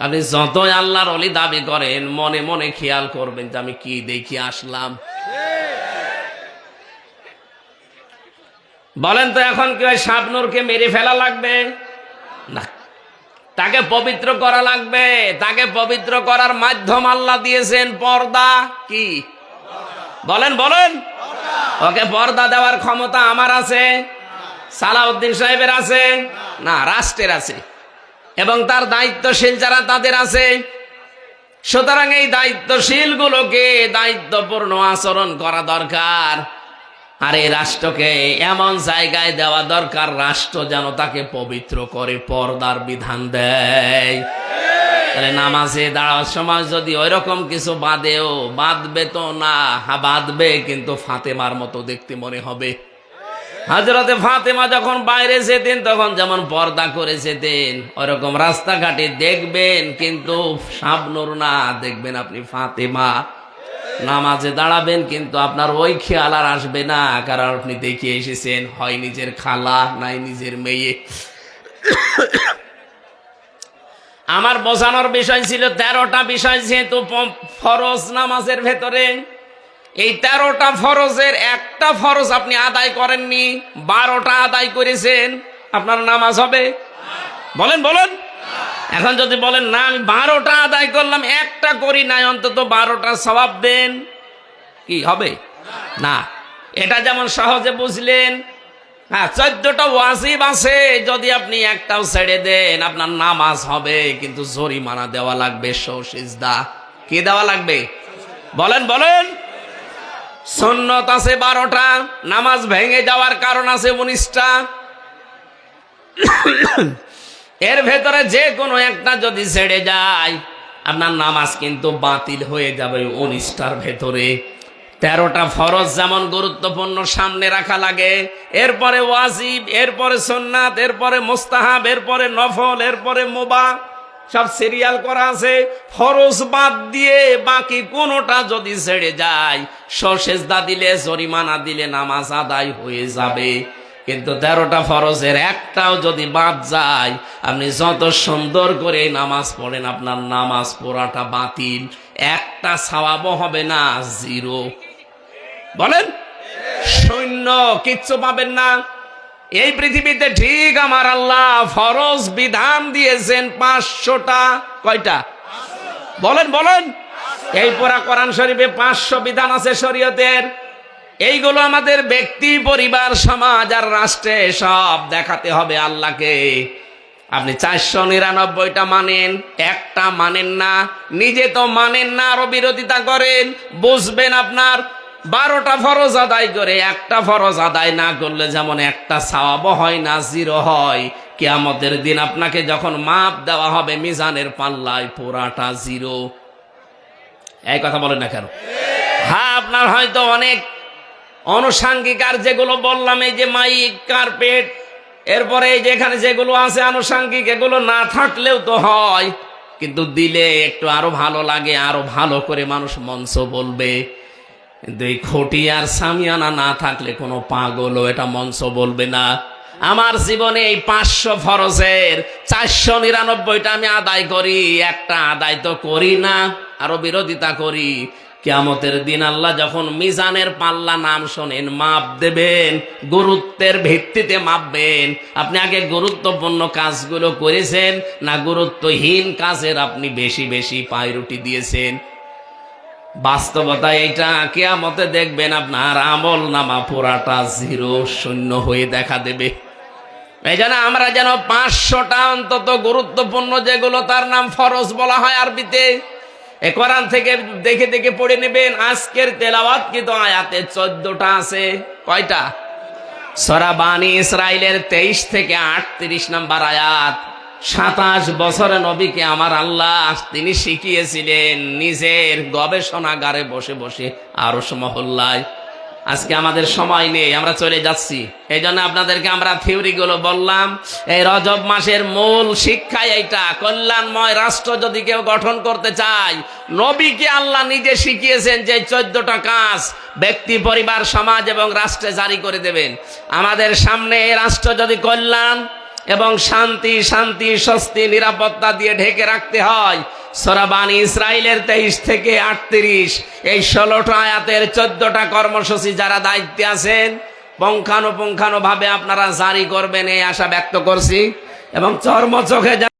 S1: আপনি যতই আল্লাহর ওলি দাবি করেন, মনে মনে খেয়াল করবেন যে আমি কি দেখি আসলাম। বলেন তো এখন কি ওই শাবনূরকে মেরে ফেলা লাগবে? না, তাকে পবিত্র করা লাগবে। তাকে পবিত্র করার মাধ্যম আল্লাহ দিয়েছেন পর্দা। কি বলেন? বলেন। ওকে পর্দা দেওয়ার ক্ষমতা আমার আছে? সালাউদ্দিন সাহেবের আছে? না, রাষ্ট্রের আছে, এবং তার দায়িত্বশীল যারা তাদের আছে। সুতরাং এই দায়িত্বশীল গুলোকে দায়িত্বপূর্ণ আচরণ করা দরকার। আর এই রাষ্ট্রকে এমন জায়গায় দেওয়া দরকার, রাষ্ট্র যেন তাকে পবিত্র করে পর্দার বিধান দেয়। তাহলে নামাজে দাঁড়ার সময় যদি ওই রকম কিছু বাঁধবে তো না, বাঁধবে কিন্তু ফাতেমার মতো দেখতে মনে হবে। হযরতে ফাতেমা যখন বাইরে যেতেন তখন যেমন পর্দা করে যেতেন, ওরকম রাস্তাঘাটে দেখবেন, কিন্তু শাবনূর না, দেখবেন আপনি ফাতেমা। নামাজে দাঁড়াবেন কিন্তু আপনার ওই খেয়াল আর আসবে না, কারণ আপনি দেখিয়ে এসেছেন হয় নিজের খালা নাই নিজের মেয়ে। আমার বোঝানোর বিষয় ছিল 13টা বিষয়, যেহেতু ফরজ নামাজের ভেতরে, এই 13টা ফরজের একটা ফরজ আপনি আদায় করেননি, 12টা আদায় করেছেন, আপনার নামাজ হবে? বলেন বলেন। এখন যদি বলেন না আমি 12টা আদায় করলাম, একটা করি নাই, অন্তত 12টা সওয়াব দেন, কি হবে? না। এটা যেমন সহজে বুঝলেন। হ্যাঁ, 14টা ওয়াজিব আছে, যদি আপনি একটাও ছেড়ে দেন আপনার নামাজ হবে, কিন্তু জরিমানা দেওয়া লাগবে, সিজদা। কি দেওয়া লাগবে? বলেন বলেন। সুন্নত আছে 12টা, নামাজ ভেঙে যাওয়ার কারণ আছে 19টা। এর ভেতরে যে কোনো একটা যদি ছেড়ে যায় আপনার নামাজ কিন্তু বাতিল হয়ে যাবে 19টার ভেতরে। 13টা ফরজ যেমন গুরুত্বপূর্ণ সামনে রাখা লাগে, এরপরে ওয়াজিব, এরপরে সুন্নাত, এরপরে মুস্তাহাব, এরপরে নফল, এরপরে মুবাহ, সব সিরিয়াল করা আছে। ফরজ বাদ দিয়ে বাকি কোনোটা যদি ছেড়ে যায়, সেজদা দিলে, জরিমানা দিলে নামাজ আদায় হয়ে যাবে। কিন্তু 13টা ফরজের একটাও যদি বাদ যায়, আপনি যত সুন্দর করে নামাজ পড়েন, আপনার নামাজ পড়াটা বাতিল, একটা সওয়াবও হবে না, 0। বলেন, শূন্য, কিচ্ছু পাবেন না। এই পৃথিবীতে ঠিক আমার আল্লাহ ফরজ বিধান দিয়েছেন 500টা। কয়টা? বলেন বলেন। এই পুরা কোরআন শরীফে 500 বিধান আছে শরীয়তের। এইগুলো আমাদের ব্যক্তি, পরিবার, সমাজ আর রাষ্ট্রে সব দেখাতে হবে আল্লাহকে। আপনি 499টা মানেন, একটা মানেন না, নিজে তো মানেন না, আরো বিরোধিতা করেন। বুঝবেন আপনার 12টা ফরজ আদায় করে একটা ফরজ আদায় না করলে যেমন একটা সওয়াব হয় না, 0 হয়। কিয়ামতের দিন আপনাকে যখন মাপ দেওয়া হবে মিজানের পাল্লায়, পুরাটা 0। এই কথা বলেন না কেন? হ্যাঁ, আপনার হয়তো অনেক আনুষাঙ্গিক আর যেগুলো বললাম, এই যে মাইক, কার্পেট, এরপরে এই যেখানে যেগুলো আছে আনুষাঙ্গিক, এগুলো না থাকলেও তো হয়, কিন্তু দিলে একটু আরো ভালো লাগে, আরো ভালো করে মানুষ মঞ্চ বলবে। কিন্তু এই খুঁটি আর সামিয়ানা না থাকলে কোনো পাগলও এটা মঞ্চ বলবে না। আমার জীবনে এই 500 ফরজের 499টা আমি আদায় করি, একটা আদায় তো করি না, আরো বিরোধিতা করি। কিয়ামতের দিন আল্লাহ যখন মিজানের পাল্লা নাম শোনেন, মাপ দেবেন, গুরুত্বের ভিত্তিতে মাপবেন। আপনি আগে গুরুত্বপূর্ণ কাজগুলো করেছেন না গুরুত্বহীন কাজের আপনি বেশি বেশি পায়রুটি দিয়েছেন? বাস্তবতা এইটা। কিয়ামতে দেখবেন আপনার আমল নামা পুরাটা 0, শূন্য হয়ে দেখা দেবে। এই জন্য আমরা যেন 500টা অন্তত গুরুত্বপূর্ণ যেগুলো, তার নাম ফরজ বলা হয় আরবিতে, এ কোরআন থেকে দেখে দেখে পড়ে নেবেন। আজকের তেলাওয়াত কিন্তু আয়াতে 14টা আছে। কয়টা? সূরা বানী ইসরাইলের 23 থেকে 38 নম্বর আয়াত। 27 বছরে নবীকে আমার আল্লাহ তিনি শিখিয়েছিলেন নিজের গবেষণাগারে বসে বসে আরশ মহল্লায়। আজকে আমাদের সময় নেই, আমরা চলে যাচ্ছি। এই জন্য আপনাদেরকে আমরা থিওরিগুলো বললাম। এই রজব মাসের মূল শিক্ষা এইটা, কল্যাণময় রাষ্ট্র যদি কেউ গঠন করতে চায়, নবীকে আল্লাহ নিজে শিখিয়েছেন যে 14টা কাজ ব্যক্তি, পরিবার, সমাজ এবং রাষ্ট্রে জারি করে দেবেন। আমাদের সামনে এই রাষ্ট্র যদি কল্যাণ এবং শান্তি, স্বস্তি, নিরাপত্তা দিয়ে ঢেকে রাখতে হয়, সূরা বানী ইসরাইলের 23 থেকে 38 এই 16টা আয়াতের 14টা কর্মসূচি যারা দায়িত্বে আছেন পুঙ্খানুপুঙ্খানুভাবে আপনারা জারি করবেন, এই আশা ব্যক্ত করছি এবং চর্মচোখে